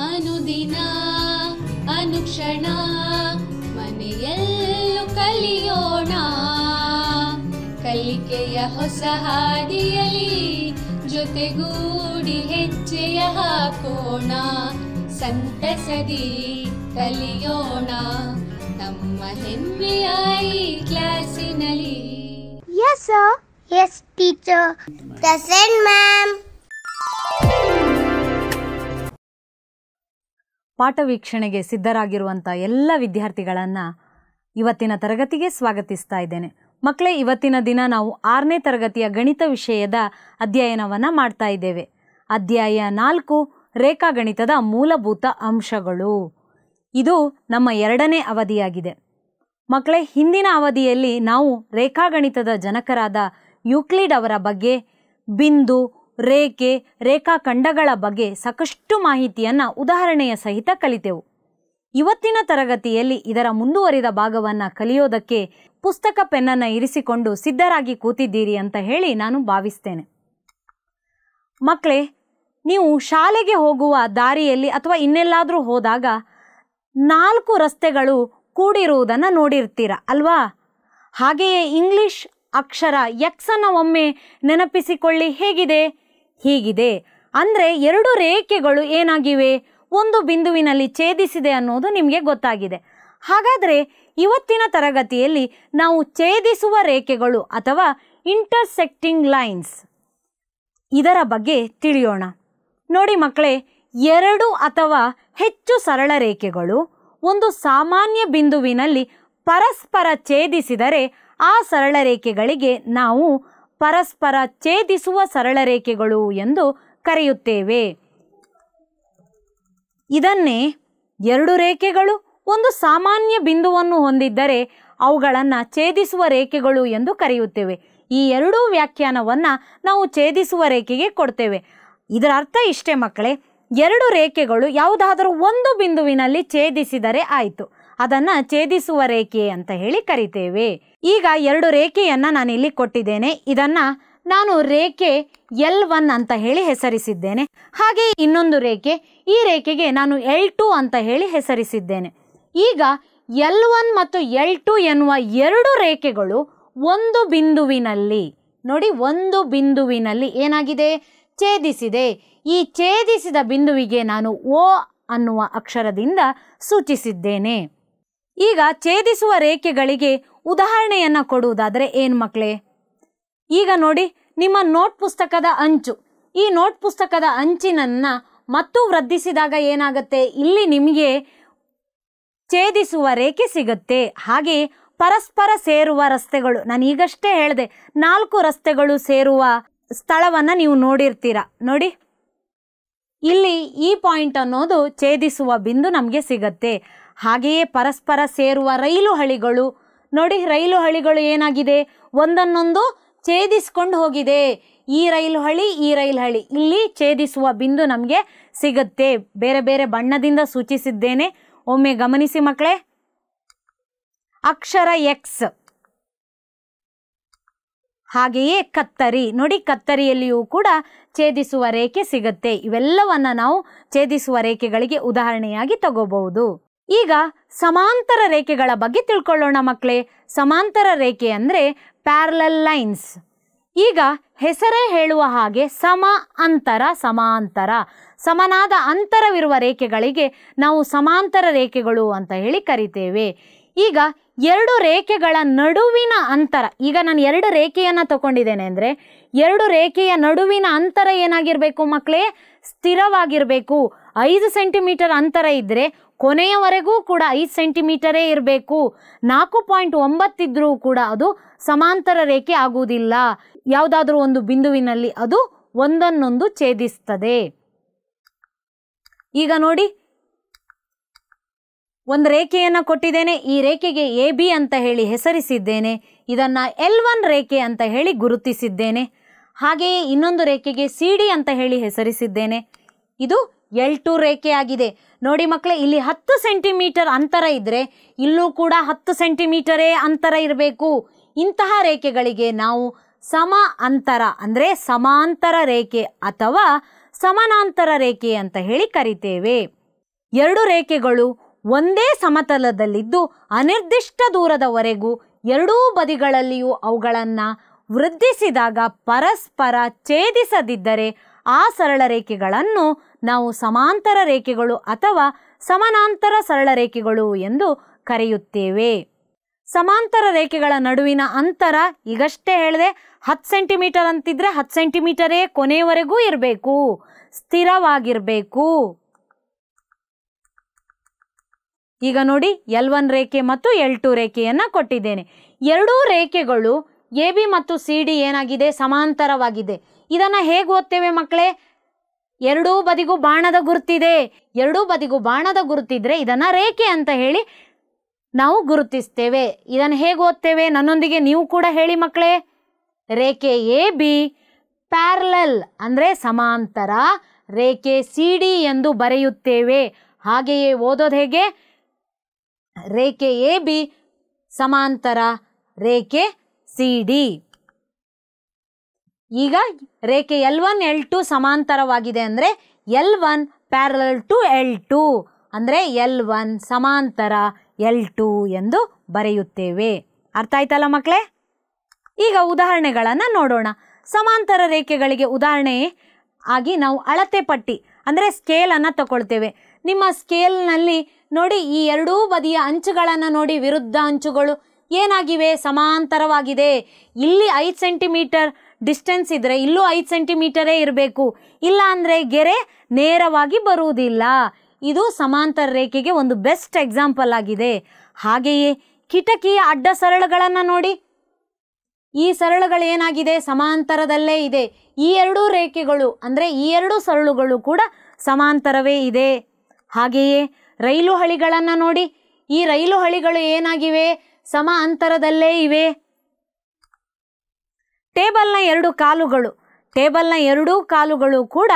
ಅನುದಿನ ಅನುಕ್ಷಣ ಮನೆಯಲ್ಲೂ ಕಲಿಯೋಣ, ಕಲಿಕೆಯ ಹೊಸ ಹಾದಿಯಲಿ ಜೊತೆಗೂಡಿ ಹೆಜ್ಜೆಯ ಹಾಕೋಣ, ಸಂತಸದಿ ಕಲಿಯೋಣ ನಮ್ಮ ಹೆಮ್ಮೆಯ ಈ ಕ್ಲಾಸಿನಲ್ಲಿ. Yes sir. Yes teacher. Present ma'am. ಪಾಠ ವೀಕ್ಷಣೆಗೆ ಸಿದ್ಧರಾಗಿರುವಂಥ ಎಲ್ಲ ವಿದ್ಯಾರ್ಥಿಗಳನ್ನು ಇವತ್ತಿನ ತರಗತಿಗೆ ಸ್ವಾಗತಿಸ್ತಾ ಇದ್ದೇನೆ. ಮಕ್ಕಳೇ, ಇವತ್ತಿನ ದಿನ ನಾವು 6ನೇ ತರಗತಿಯ ಗಣಿತ ವಿಷಯದ ಅಧ್ಯಯನವನ್ನು ಮಾಡ್ತಾ ಇದ್ದೇವೆ. ಅಧ್ಯಾಯ 4 ರೇಖಾಗಣಿತದ ಮೂಲಭೂತ ಅಂಶಗಳು. ಇದು ನಮ್ಮ 2ನೇ ಅವಧಿಯಾಗಿದೆ. ಮಕ್ಕಳೇ, ಹಿಂದಿನ ಅವಧಿಯಲ್ಲಿ ನಾವು ರೇಖಾಗಣಿತದ ಜನಕರಾದ ಯೂಕ್ಲಿಡ್ ಅವರ ಬಗ್ಗೆ, ಬಿಂದು, ರೇಖೆ, ರೇಖಾಖಂಡಗಳ ಬಗ್ಗೆ ಸಾಕಷ್ಟು ಮಾಹಿತಿಯನ್ನು ಉದಾಹರಣೆಯ ಸಹಿತ ಕಲಿತೆವು. ಇವತ್ತಿನ ತರಗತಿಯಲ್ಲಿ ಇದರ ಮುಂದುವರಿದ ಭಾಗವನ್ನು ಕಲಿಯೋದಕ್ಕೆ ಪುಸ್ತಕ ಪೆನ್ನನ್ನು ಇರಿಸಿಕೊಂಡು ಸಿದ್ಧರಾಗಿ ಕೂತಿದ್ದೀರಿ ಅಂತ ಹೇಳಿ ನಾನು ಭಾವಿಸ್ತೇನೆ. ಮಕ್ಕಳೇ, ನೀವು ಶಾಲೆಗೆ ಹೋಗುವ ದಾರಿಯಲ್ಲಿ ಅಥವಾ ಇನ್ನೆಲ್ಲಾದರೂ ಹೋದಾಗ 4 ರಸ್ತೆಗಳು ಕೂಡಿರುವುದನ್ನು ನೋಡಿರ್ತೀರ ಅಲ್ವಾ? ಹಾಗೆಯೇ ಇಂಗ್ಲಿಷ್ ಅಕ್ಷರ ಎಕ್ಸ್ ಅನ್ನು ಒಮ್ಮೆ ನೆನಪಿಸಿಕೊಳ್ಳಿ. ಹೇಗಿದೆ? ಹೀಗಿದೆ. ಅಂದರೆ 2 ರೇಖೆಗಳು ಏನಾಗಿವೆ? ಒಂದು ಬಿಂದುವಿನಲ್ಲಿ ಛೇದಿಸಿದೆ ಅನ್ನೋದು ನಿಮಗೆ ಗೊತ್ತಾಗಿದೆ. ಹಾಗಾದರೆ ಇವತ್ತಿನ ತರಗತಿಯಲ್ಲಿ ನಾವು ಛೇದಿಸುವ ರೇಖೆಗಳು ಅಥವಾ ಇಂಟರ್ಸೆಕ್ಟಿಂಗ್ ಲೈನ್ಸ್ ಇದರ ಬಗ್ಗೆ ತಿಳಿಯೋಣ. ನೋಡಿ ಮಕ್ಕಳೇ, 2 ಅಥವಾ ಹೆಚ್ಚು ಸರಳ ರೇಖೆಗಳು ಒಂದು ಸಾಮಾನ್ಯ ಬಿಂದುವಿನಲ್ಲಿ ಪರಸ್ಪರ ಛೇದಿಸಿದರೆ ಆ ಸರಳ ರೇಖೆಗಳಿಗೆ ನಾವು ಪರಸ್ಪರ ಛೇದಿಸುವ ಸರಳ ರೇಖೆಗಳು ಎಂದು ಕರೆಯುತ್ತೇವೆ. ಇದನ್ನೇ 2 ರೇಖೆಗಳು ಒಂದು ಸಾಮಾನ್ಯ ಬಿಂದುವನ್ನು ಹೊಂದಿದ್ದರೆ ಅವುಗಳನ್ನು ಛೇದಿಸುವ ರೇಖೆಗಳು ಎಂದು ಕರೆಯುತ್ತೇವೆ. ಈ 2 ವ್ಯಾಖ್ಯಾನವನ್ನು ನಾವು ಛೇದಿಸುವ ರೇಖೆಗೆ ಕೊಡ್ತೇವೆ. ಇದರ ಅರ್ಥ ಇಷ್ಟೇ ಮಕ್ಕಳೇ, 2 ರೇಖೆಗಳು ಯಾವುದಾದರೂ ಒಂದು ಬಿಂದುವಿನಲ್ಲಿ ಛೇದಿಸಿದರೆ ಆಯಿತು, ಅದನ್ನು ಛೇದಿಸುವ ರೇಖೆ ಅಂತ ಹೇಳಿ ಕರಿತೇವೆ. ಈಗ 2 ರೇಖೆಯನ್ನು ನಾನು ಇಲ್ಲಿ ಕೊಟ್ಟಿದ್ದೇನೆ. ಇದನ್ನು ನಾನು ರೇಖೆ L1 ಅಂತ ಹೇಳಿ ಹೆಸರಿಸಿದ್ದೇನೆ. ಹಾಗೆ ಇನ್ನೊಂದು ರೇಖೆ, ಈ ರೇಖೆಗೆ ನಾನು L2 ಅಂತ ಹೇಳಿ ಹೆಸರಿಸಿದ್ದೇನೆ. ಈಗ L1 ಮತ್ತು L2 ಎನ್ನುವ 2 ರೇಖೆಗಳು ಒಂದು ಬಿಂದುವಿನಲ್ಲಿ, ನೋಡಿ, ಒಂದು ಬಿಂದುವಿನಲ್ಲಿ ಏನಾಗಿದೆ? ಛೇದಿಸಿದೆ. ಈ ಛೇದಿಸಿದ ಬಿಂದುವಿಗೆ ನಾನು O ಅನ್ನುವ ಅಕ್ಷರದಿಂದ ಸೂಚಿಸಿದ್ದೇನೆ. ಈಗ ಛೇದಿಸುವ ರೇಖೆಗಳಿಗೆ ಉದಾಹರಣೆಯನ್ನು ಕೊಡುವುದಾದರೆ ಏನು ಮಕ್ಕಳೇ? ಈಗ ನೋಡಿ, ನಿಮ್ಮ ನೋಟ್ ಪುಸ್ತಕದ ಅಂಚು, ಈ ನೋಟ್ ಪುಸ್ತಕದ ಅಂಚಿನನ್ನು ಮತ್ತು ವೃದ್ಧಿಸಿದಾಗ ಏನಾಗುತ್ತೆ? ಇಲ್ಲಿ ನಿಮಗೆ ಛೇದಿಸುವ ರೇಖೆ ಸಿಗುತ್ತೆ. ಹಾಗೆ ಪರಸ್ಪರ ಸೇರುವ ರಸ್ತೆಗಳು, ನಾನು ಈಗಷ್ಟೇ ಹೇಳಿದೆ, 4 ರಸ್ತೆಗಳು ಸೇರುವ ಸ್ಥಳವನ್ನು ನೀವು ನೋಡಿರ್ತೀರ. ನೋಡಿ, ಇಲ್ಲಿ ಈ ಪಾಯಿಂಟ್ ಅನ್ನೋದು ಛೇದಿಸುವ ಬಿಂದು ನಮಗೆ ಸಿಗತ್ತೆ. ಹಾಗೆಯೇ ಪರಸ್ಪರ ಸೇರುವ ರೈಲು ಹಳಿಗಳು, ನೋಡಿ, ರೈಲು ಹಳಿಗಳು ಏನಾಗಿದೆ? ಒಂದನ್ನೊಂದು ಛೇದಿಸ್ಕೊಂಡು ಹೋಗಿದೆ. ಈ ರೈಲು ಹಳಿ, ಈ ರೈಲು ಹಳಿ, ಇಲ್ಲಿ ಛೇದಿಸುವ ಬಿಂದು ನಮಗೆ ಸಿಗುತ್ತೆ. ಬೇರೆ ಬೇರೆ ಬಣ್ಣದಿಂದ ಸೂಚಿಸಿದ್ದೇನೆ, ಒಮ್ಮೆ ಗಮನಿಸಿ ಮಕ್ಕಳೇ. ಅಕ್ಷರ ಎಕ್ಸ್, ಹಾಗೆಯೇ ಕತ್ತರಿ, ನೋಡಿ, ಕತ್ತರಿಯಲ್ಲಿಯೂ ಕೂಡ ಛೇದಿಸುವ ರೇಖೆ ಸಿಗುತ್ತೆ. ಇವೆಲ್ಲವನ್ನ ನಾವು ಛೇದಿಸುವ ರೇಖೆಗಳಿಗೆ ಉದಾಹರಣೆಯಾಗಿ ತಗೋಬಹುದು. ಈಗ ಸಮಾಂತರ ರೇಖೆಗಳ ಬಗ್ಗೆ ತಿಳ್ಕೊಳ್ಳೋಣ ಮಕ್ಕಳೇ. ಸಮಾಂತರ ರೇಖೆ ಅಂದರೆ ಪ್ಯಾರಲಲ್ ಲೈನ್ಸ್. ಈಗ ಹೆಸರೇ ಹೇಳುವ ಹಾಗೆ ಸಮ ಅಂತರ, ಸಮಾಂತರ, ಸಮನಾದ ಅಂತರವಿರುವ ರೇಖೆಗಳಿಗೆ ನಾವು ಸಮಾಂತರ ರೇಖೆಗಳು ಅಂತ ಹೇಳಿ ಕರಿತೇವೆ. ಈಗ 2 ರೇಖೆಗಳ ನಡುವಿನ ಅಂತರ, ಈಗ ನಾನು 2 ರೇಖೆಯನ್ನು ತಗೊಂಡಿದ್ದೇನೆ ಅಂದರೆ 2 ರೇಖೆಯ ನಡುವಿನ ಅಂತರ ಏನಾಗಿರಬೇಕು ಮಕ್ಕಳೇ? ಸ್ಥಿರವಾಗಿರಬೇಕು. 5 ಸೆಂಟಿಮೀಟರ್ ಅಂತರ ಇದ್ದರೆ ಕೊನೆಯವರೆಗೂ ಕೂಡ 5 ಸೆಂಟಿಮೀಟರೇ ಇರಬೇಕು. 4.9 ಇದ್ರೂ ಕೂಡ ಅದು ಸಮಾಂತರ ರೇಖೆ ಆಗುವುದಿಲ್ಲ. ಯಾವುದಾದ್ರೂ ಒಂದು ಬಿಂದುವಿನಲ್ಲಿ ಅದು ಒಂದನ್ನೊಂದು ಛೇದಿಸ್ತದೆ. ಈಗ ನೋಡಿ, ಒಂದು ರೇಖೆಯನ್ನು ಕೊಟ್ಟಿದ್ದೇನೆ. ಈ ರೇಖೆಗೆ AB ಅಂತ ಹೇಳಿ ಹೆಸರಿಸಿದ್ದೇನೆ. ಇದನ್ನು L1 ರೇಖೆ ಅಂತ ಹೇಳಿ ಗುರುತಿಸಿದ್ದೇನೆ. ಹಾಗೆಯೇ ಇನ್ನೊಂದು ರೇಖೆಗೆ CD ಅಂತ ಹೇಳಿ ಹೆಸರಿಸಿದ್ದೇನೆ. ಇದು L2 ರೇಖೆ ಆಗಿದೆ. ನೋಡಿ ಮಕ್ಕಳೇ, ಇಲ್ಲಿ 10 ಸೆಂಟಿಮೀಟರ್ ಅಂತರ ಇದ್ದರೆ ಇಲ್ಲೂ ಕೂಡ 10 ಸೆಂಟಿಮೀಟರೇ ಅಂತರ ಇರಬೇಕು. ಇಂತಹ ರೇಖೆಗಳಿಗೆ ನಾವು ಸಮ ಅಂತರ ಅಂದರೆ ಸಮಾಂತರ ರೇಖೆ ಅಥವಾ ಸಮಾನಾಂತರ ರೇಖೆ ಅಂತ ಹೇಳಿ ಕರಿತೇವೆ. ಎರಡು ರೇಖೆಗಳು ಒಂದೇ ಸಮತಲದಲ್ಲಿದ್ದು ಅನಿರ್ದಿಷ್ಟ ದೂರದವರೆಗೂ ಎರಡೂ ಬದಿಗಳಲ್ಲಿಯೂ ಅವುಗಳನ್ನು ವೃದ್ಧಿಸಿದಾಗ ಪರಸ್ಪರ ಛೇದಿಸದಿದ್ದರೆ ಆ ಸರಳ ರೇಖೆಗಳನ್ನು ನಾವು ಸಮಾಂತರ ರೇಖೆಗಳು ಅಥವಾ ಸಮಾನಾಂತರ ಸರಳ ರೇಖೆಗಳು ಎಂದು ಕರೆಯುತ್ತೇವೆ. ಸಮಾಂತರ ರೇಖೆಗಳ ನಡುವಿನ ಅಂತರ ಈಗಷ್ಟೇ ಹೇಳಿದೆ, 10 ಸೆಂಟಿಮೀಟರ್ ಅಂತಿದ್ರೆ 10 ಸೆಂಟಿಮೀಟರೇ ಕೊನೆಯವರೆಗೂ ಇರಬೇಕು, ಸ್ಥಿರವಾಗಿರಬೇಕು. ಈಗ ನೋಡಿ, L1 ರೇಖೆ ಮತ್ತು L2 ರೇಖೆಯನ್ನು ಕೊಟ್ಟಿದ್ದೇನೆ. ಎರಡೂ ರೇಖೆಗಳು AB ಮತ್ತು CD ಏನಾಗಿದೆ, ಸಮಾಂತರವಾಗಿದೆ. ಇದನ್ನು ಹೇಗೆ ಓದ್ತೇವೆ ಮಕ್ಕಳೇ? ಎರಡೂ ಬದಿಗೂ ಬಾಣದ ಗುರುತಿದೆ. ಎರಡೂ ಬದಿಗೂ ಬಾಣದ ಗುರುತಿದ್ರೆ ಇದನ್ನು ರೇಖೆ ಅಂತ ಹೇಳಿ ನಾವು ಗುರುತಿಸ್ತೇವೆ. ಇದನ್ನು ಹೇಗೆ ಓದ್ತೇವೆ? ನನ್ನೊಂದಿಗೆ ನೀವು ಕೂಡ ಹೇಳಿ ಮಕ್ಕಳೇ. ರೇಖೆ AB ಪ್ಯಾರಲಲ್ ಅಂದರೆ ಸಮಾಂತರ, ರೇಖೆ CD ಎಂದು ಬರೆಯುತ್ತೇವೆ. ಹಾಗೆಯೇ ಓದೋದು ಹೇಗೆ? ರೇಖೆ AB ಸಮಾಂತರ, ರೇಖೆ CD. ಈಗ ರೇಖೆ L1 L2 ಸಮಾಂತರವಾಗಿದೆ ಅಂದರೆ L1 ಪ್ಯಾರಲಲ್ ಟು L2 ಅಂದರೆ L1 ಸಮಾಂತರ L2 ಎಂದು ಬರೆಯುತ್ತೇವೆ. ಅರ್ಥ ಆಯ್ತಲ್ಲ ಮಕ್ಕಳೇ? ಈಗ ಉದಾಹರಣೆಗಳನ್ನು ನೋಡೋಣ. ಸಮಾಂತರ ರೇಖೆಗಳಿಗೆ ಉದಾಹರಣೆ ಆಗಿ ನಾವು ಅಳತೆ ಪಟ್ಟಿ ಅಂದರೆ ಸ್ಕೇಲನ್ನು ತಗೊಳ್ತೇವೆ. ನಿಮ್ಮ ಸ್ಕೇಲ್ನಲ್ಲಿ ನೋಡಿ, ಈ ಎರಡೂ ಬದಿಯ ಅಂಚುಗಳನ್ನು ನೋಡಿ, ವಿರುದ್ಧ ಅಂಚುಗಳು ಏನಾಗಿವೆ, ಸಮಾಂತರವಾಗಿದೆ. ಇಲ್ಲಿ 5 ಸೆಂಟಿಮೀಟರ್ ಡಿಸ್ಟೆನ್ಸ್ ಇದ್ದರೆ ಇಲ್ಲೂ 5 ಸೆಂಟಿಮೀಟರೇ ಇರಬೇಕು, ಇಲ್ಲ ಅಂದರೆ ಗೆರೆ ನೇರವಾಗಿ ಬರುವುದಿಲ್ಲ. ಇದು ಸಮಾಂತರ ರೇಖೆಗೆ ಒಂದು ಬೆಸ್ಟ್ ಎಕ್ಸಾಂಪಲ್ ಆಗಿದೆ. ಹಾಗೆಯೇ ಕಿಟಕಿಯ ಅಡ್ಡ ಸರಳುಗಳನ್ನು ನೋಡಿ, ಈ ಸರಳುಗಳು ಏನಾಗಿದೆ, ಸಮಾಂತರದಲ್ಲೇ ಇದೆ. ಈ ಎರಡೂ ರೇಖೆಗಳು ಅಂದರೆ ಈ ಎರಡೂ ಸರಳುಗಳು ಕೂಡ ಸಮಾಂತರವೇ ಇದೆ. ಹಾಗೆಯೇ ರೈಲು ಹಳಿಗಳನ್ನು ನೋಡಿ, ಈ ರೈಲು ಹಳಿಗಳು ಏನಾಗಿವೆ, ಸಮಾಂತರದಲ್ಲೇ ಇವೆ. ಟೇಬಲ್ನ ಎರಡೂ ಕಾಲುಗಳು ಕೂಡ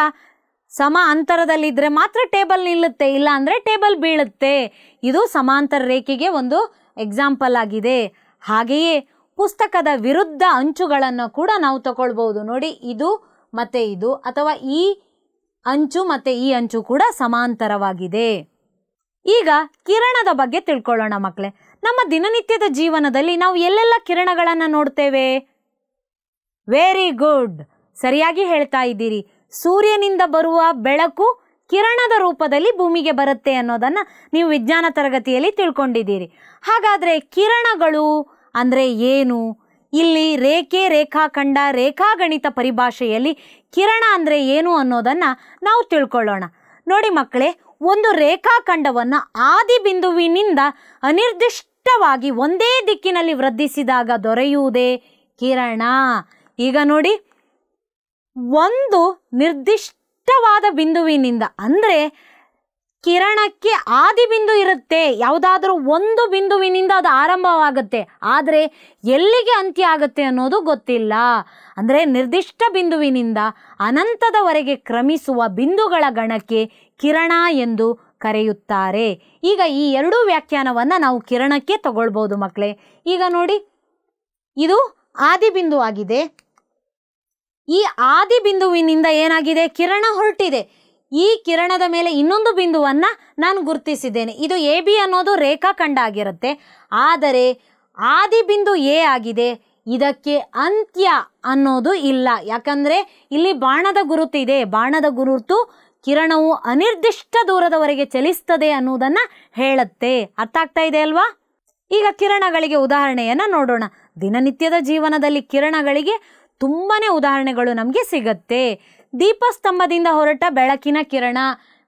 ಸಮ ಅಂತರದಲ್ಲಿದ್ದರೆ ಮಾತ್ರ ಟೇಬಲ್ ನಿಲ್ಲುತ್ತೆ, ಇಲ್ಲ ಅಂದರೆ ಟೇಬಲ್ ಬೀಳುತ್ತೆ. ಇದು ಸಮಾಂತರ ರೇಖೆಗೆ ಒಂದು ಎಕ್ಸಾಂಪಲ್ ಆಗಿದೆ. ಹಾಗೆಯೇ ಪುಸ್ತಕದ ವಿರುದ್ಧ ಅಂಚುಗಳನ್ನು ಕೂಡ ನಾವು ತಗೊಳ್ಬಹುದು. ನೋಡಿ, ಇದು ಮತ್ತು ಇದು, ಅಥವಾ ಈ ಅಂಚು ಮತ್ತು ಈ ಅಂಚು ಕೂಡ ಸಮಾಂತರವಾಗಿದೆ. ಈಗ ಕಿರಣದ ಬಗ್ಗೆ ತಿಳ್ಕೊಳ್ಳೋಣ ಮಕ್ಕಳೇ. ನಮ್ಮ ದಿನನಿತ್ಯದ ಜೀವನದಲ್ಲಿ ನಾವು ಎಲ್ಲೆಲ್ಲ ಕಿರಣಗಳನ್ನು ನೋಡ್ತೇವೆ? ವೆರಿ ಗುಡ್, ಸರಿಯಾಗಿ ಹೇಳ್ತಾ ಇದ್ದೀರಿ. ಸೂರ್ಯನಿಂದ ಬರುವ ಬೆಳಕು ಕಿರಣದ ರೂಪದಲ್ಲಿ ಭೂಮಿಗೆ ಬರುತ್ತೆ ಅನ್ನೋದನ್ನು ನೀವು ವಿಜ್ಞಾನ ತರಗತಿಯಲ್ಲಿ ತಿಳ್ಕೊಂಡಿದ್ದೀರಿ. ಹಾಗಾದರೆ ಕಿರಣಗಳು ಅಂದರೆ ಏನು? ಇಲ್ಲಿ ರೇಖಾಖಂಡ ರೇಖಾಗಣಿತ ಪರಿಭಾಷೆಯಲ್ಲಿ ಕಿರಣ ಅಂದರೆ ಏನು ಅನ್ನೋದನ್ನು ನಾವು ತಿಳ್ಕೊಳ್ಳೋಣ. ನೋಡಿ ಮಕ್ಕಳೇ, ಒಂದು ರೇಖಾಖಂಡವನ್ನು ಆದಿ ಬಿಂದುವಿನಿಂದ ಅನಿರ್ದಿಷ್ಟವಾಗಿ ಒಂದೇ ದಿಕ್ಕಿನಲ್ಲಿ ವೃದ್ಧಿಸಿದಾಗ ದೊರೆಯುವುದೇ ಕಿರಣ. ಈಗ ನೋಡಿ, ಒಂದು ನಿರ್ದಿಷ್ಟವಾದ ಬಿಂದುವಿನಿಂದ ಅಂದರೆ ಕಿರಣಕ್ಕೆ ಆದಿ ಬಿಂದು ಇರುತ್ತೆ, ಯಾವುದಾದ್ರೂ ಒಂದು ಬಿಂದುವಿನಿಂದ ಅದು ಆರಂಭವಾಗುತ್ತೆ, ಆದರೆ ಎಲ್ಲಿಗೆ ಅಂತ್ಯ ಆಗುತ್ತೆ ಅನ್ನೋದು ಗೊತ್ತಿಲ್ಲ. ಅಂದರೆ ನಿರ್ದಿಷ್ಟ ಬಿಂದುವಿನಿಂದ ಅನಂತದವರೆಗೆ ಕ್ರಮಿಸುವ ಬಿಂದುಗಳ ಗಣಕ್ಕೆ ಕಿರಣ ಎಂದು ಕರೆಯುತ್ತಾರೆ. ಈಗ ಈ ಎರಡೂ ವ್ಯಾಖ್ಯಾನವನ್ನು ನಾವು ಕಿರಣಕ್ಕೆ ತಗೊಳ್ಬೋದು ಮಕ್ಕಳೇ. ಈಗ ನೋಡಿ, ಇದು ಆದಿ ಬಿಂದು ಆಗಿದೆ. ಈ ಆದಿ ಬಿಂದುವಿನಿಂದ ಏನಾಗಿದೆ, ಕಿರಣ ಹೊರಟಿದೆ. ಈ ಕಿರಣದ ಮೇಲೆ ಇನ್ನೊಂದು ಬಿಂದುವನ್ನು ನಾನು ಗುರುತಿಸಿದ್ದೇನೆ. ಇದು AB ಅನ್ನೋದು ರೇಖಾಖಂಡ ಆಗಿರುತ್ತೆ, ಆದರೆ ಆದಿ ಬಿಂದು A ಆಗಿದೆ. ಇದಕ್ಕೆ ಅಂತ್ಯ ಅನ್ನೋದು ಇಲ್ಲ, ಯಾಕಂದರೆ ಇಲ್ಲಿ ಬಾಣದ ಗುರುತು ಇದೆ. ಬಾಣದ ಗುರುತು ಕಿರಣವು ಅನಿರ್ದಿಷ್ಟ ದೂರದವರೆಗೆ ಚಲಿಸ್ತದೆ ಅನ್ನೋದನ್ನು ಹೇಳುತ್ತೆ. ಅರ್ಥ ಆಗ್ತಾ ಇದೆ ಅಲ್ವಾ? ಈಗ ಕಿರಣಗಳಿಗೆ ಉದಾಹರಣೆಯನ್ನು ನೋಡೋಣ. ದಿನನಿತ್ಯದ ಜೀವನದಲ್ಲಿ ಕಿರಣಗಳಿಗೆ ತುಂಬಾನೇ ಉದಾಹರಣೆಗಳು ನಮಗೆ ಸಿಗತ್ತೆ. ದೀಪಸ್ತಂಭದಿಂದ ಹೊರಟ ಬೆಳಕಿನ ಕಿರಣ,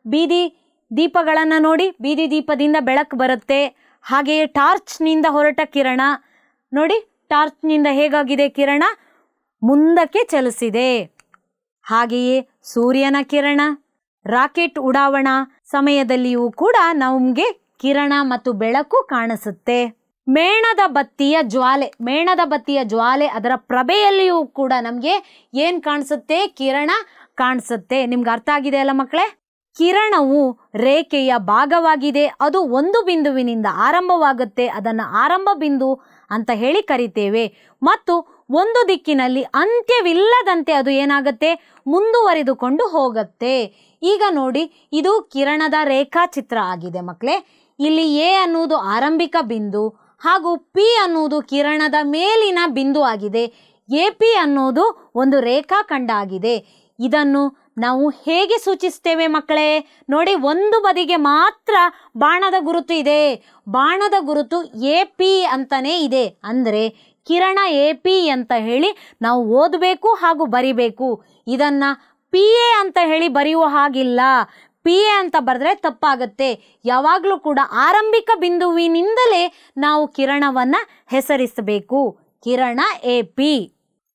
ಬೀದಿ ದೀಪಗಳನ್ನು ನೋಡಿ, ಬೀದಿ ದೀಪದಿಂದ ಬೆಳಕು ಬರುತ್ತೆ. ಹಾಗೆಯೇ ಟಾರ್ಚ್ನಿಂದ ಹೊರಟ ಕಿರಣ ನೋಡಿ, ಟಾರ್ಚ್ನಿಂದ ಹೇಗಾಗಿದೆ ಕಿರಣ, ಮುಂದಕ್ಕೆ ಚಲಿಸಿದೆ. ಹಾಗೆಯೇ ಸೂರ್ಯನ ಕಿರಣ, ರಾಕೆಟ್ ಉಡಾವಣಾ ಸಮಯದಲ್ಲಿಯೂ ಕೂಡ ನಮಗೆ ಕಿರಣ ಮತ್ತು ಬೆಳಕು ಕಾಣಿಸುತ್ತೆ. ಮೇಣದ ಬತ್ತಿಯ ಜ್ವಾಲೆ ಅದರ ಪ್ರಭೆಯಲ್ಲಿಯೂ ಕೂಡ ನಮಗೆ ಏನು ಕಾಣಿಸುತ್ತೆ, ಕಿರಣ ಕಾಣಿಸುತ್ತೆ. ನಿಮ್ಗೆ ಅರ್ಥ ಆಗಿದೆ ಅಲ್ಲ ಮಕ್ಕಳೇ? ಕಿರಣವು ರೇಖೆಯ ಭಾಗವಾಗಿದೆ. ಅದು ಒಂದು ಬಿಂದುವಿನಿಂದ ಆರಂಭವಾಗುತ್ತೆ, ಅದನ್ನು ಆರಂಭ ಬಿಂದು ಅಂತ ಹೇಳಿ ಕರಿತೇವೆ. ಮತ್ತು ಒಂದು ದಿಕ್ಕಿನಲ್ಲಿ ಅಂತ್ಯವಿಲ್ಲದಂತೆ ಅದು ಏನಾಗುತ್ತೆ, ಮುಂದುವರಿದುಕೊಂಡು ಹೋಗುತ್ತೆ. ಈಗ ನೋಡಿ, ಇದು ಕಿರಣದ ರೇಖಾಚಿತ್ರ ಆಗಿದೆ ಮಕ್ಕಳೇ. ಇಲ್ಲಿ ಎ ಅನ್ನುವುದು ಆರಂಭಿಕ ಬಿಂದು ಹಾಗೂ ಪಿ ಅನ್ನುವುದು ಕಿರಣದ ಮೇಲಿನ ಬಿಂದು ಆಗಿದೆ. ಎ ಪಿ ಅನ್ನೋದು ಒಂದು ರೇಖಾಖಂಡ ಆಗಿದೆ. ಇದನ್ನು ನಾವು ಹೇಗೆ ಸೂಚಿಸ್ತೇವೆ ಮಕ್ಕಳೇ? ನೋಡಿ, ಒಂದು ಬದಿಗೆ ಮಾತ್ರ ಬಾಣದ ಗುರುತು ಇದೆ. ಬಾಣದ ಗುರುತು ಎ ಪಿ ಅಂತಾನೆ ಇದೆ. ಅಂದರೆ ಕಿರಣ ಎ ಪಿ ಅಂತ ಹೇಳಿ ನಾವು ಓದಬೇಕು ಹಾಗೂ ಬರಿಬೇಕು. ಇದನ್ನ ಪಿ ಎ ಅಂತ ಹೇಳಿ ಬರೆಯುವ ಹಾಗಿಲ್ಲ. ಪಿ ಎ ಅಂತ ಬರೆದ್ರೆ ತಪ್ಪಾಗತ್ತೆ. ಯಾವಾಗಲೂ ಕೂಡ ಆರಂಭಿಕ ಬಿಂದುವಿನಿಂದಲೇ ನಾವು ಕಿರಣವನ್ನ ಹೆಸರಿಸಬೇಕು. ಕಿರಣ ಎ ಪಿ.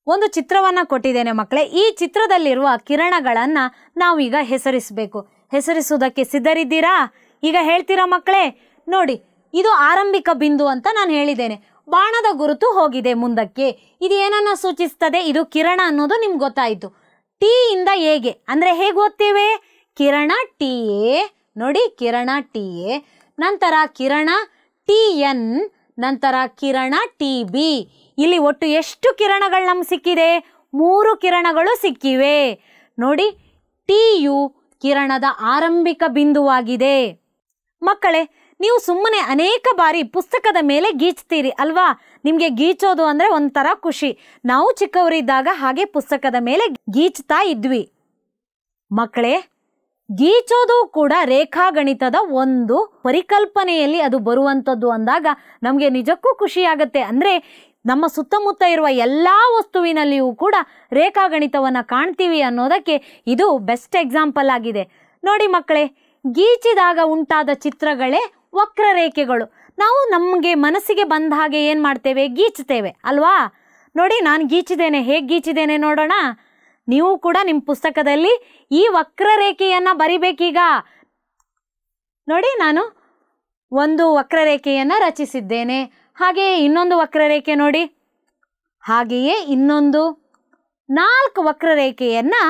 ಒಂದು ಚಿತ್ರವನ್ನ ಕೊಟ್ಟಿದ್ದೇನೆ ಮಕ್ಕಳೇ. ಈ ಚಿತ್ರದಲ್ಲಿರುವ ಕಿರಣಗಳನ್ನ ನಾವೀಗ ಹೆಸರಿಸಬೇಕು. ಹೆಸರಿಸುವುದಕ್ಕೆ ಸಿದ್ಧರಿದ್ದೀರಾ? ಈಗ ಹೇಳ್ತೀರಾ ಮಕ್ಕಳೇ? ನೋಡಿ, ಇದು ಆರಂಭಿಕ ಬಿಂದು ಅಂತ ನಾನು ಹೇಳಿದ್ದೇನೆ. ಬಾಣದ ಗುರುತು ಹೋಗಿದೆ ಮುಂದಕ್ಕೆ. ಇದು ಏನನ್ನ ಸೂಚಿಸ್ತದೆ? ಇದು ಕಿರಣ ಅನ್ನೋದು ನಿಮ್ಗೆ ಗೊತ್ತಾಯಿತು. ಟಿ ಇಂದ ಎಗೆ ಅಂದ್ರೆ ಹೇಗೆ ಓದ್ತೇವೆ? ಕಿರಣ ಟಿ ಎ. ನೋಡಿ, ಕಿರಣ ಟಿ ಎ, ನಂತರ ಕಿರಣ ಟಿ ಎನ್, ನಂತರ ಕಿರಣ ಟಿ ಬಿ. ಇಲ್ಲಿ ಒಟ್ಟು ಎಷ್ಟು ಕಿರಣಗಳು ನಮ್ಗೆ ಸಿಕ್ಕಿದೆ? 3 ಕಿರಣಗಳು ಸಿಕ್ಕಿವೆ. ನೋಡಿ, ಟಿ ಯು ಕಿರಣದ ಆರಂಭಿಕ ಬಿಂದುವಾಗಿದೆ. ಮಕ್ಕಳೇ, ನೀವು ಸುಮ್ಮನೆ ಅನೇಕ ಬಾರಿ ಪುಸ್ತಕದ ಮೇಲೆ ಗೀಚ್ತೀರಿ ಅಲ್ವಾ? ನಿಮಗೆ ಗೀಚೋದು ಅಂದ್ರೆ ಒಂಥರ ಖುಷಿ. ನಾವು ಚಿಕ್ಕವರಿದ್ದಾಗ ಹಾಗೆ ಪುಸ್ತಕದ ಮೇಲೆ ಗೀಚ್ತಾ ಇದ್ವಿ. ಮಕ್ಕಳೇ, ಗೀಚೋದು ಕೂಡ ರೇಖಾಗಣಿತದ ಒಂದು ಪರಿಕಲ್ಪನೆಯಲ್ಲಿ ಅದು ಬರುವಂಥದ್ದು ಅಂದಾಗ ನಮಗೆ ನಿಜಕ್ಕೂ ಖುಷಿಯಾಗತ್ತೆ. ಅಂದರೆ ನಮ್ಮ ಸುತ್ತಮುತ್ತ ಇರುವ ಎಲ್ಲ ವಸ್ತುವಿನಲ್ಲಿಯೂ ಕೂಡ ರೇಖಾಗಣಿತವನ್ನು ಕಾಣ್ತೀವಿ ಅನ್ನೋದಕ್ಕೆ ಇದು ಬೆಸ್ಟ್ ಎಕ್ಸಾಂಪಲ್ ಆಗಿದೆ. ನೋಡಿ ಮಕ್ಕಳೇ, ಗೀಚಿದಾಗ ಉಂಟಾದ ಚಿತ್ರಗಳೇ ವಕ್ರರೇಖೆಗಳು. ನಾವು ನಮಗೆ ಮನಸ್ಸಿಗೆ ಬಂದ ಹಾಗೆ ಏನು ಮಾಡ್ತೇವೆ? ಗೀಚ್ತೇವೆ ಅಲ್ವಾ? ನೋಡಿ, ನಾನು ಗೀಚಿದ್ದೇನೆ. ಹೇಗೆ ಗೀಚಿದ್ದೇನೆ ನೋಡೋಣ. ನೀವು ಕೂಡ ನಿಮ್ಮ ಪುಸ್ತಕದಲ್ಲಿ ಈ ವಕ್ರರೇಖೆಯನ್ನು ಬರಿಬೇಕೀಗ. ನೋಡಿ, ನಾನು ಒಂದು ವಕ್ರರೇಖೆಯನ್ನು ರಚಿಸಿದ್ದೇನೆ. ಹಾಗೆಯೇ ಇನ್ನೊಂದು ವಕ್ರರೇಖೆ ನೋಡಿ. ಹಾಗೆಯೇ ಇನ್ನೊಂದು 4 ವಕ್ರರೇಖೆಯನ್ನು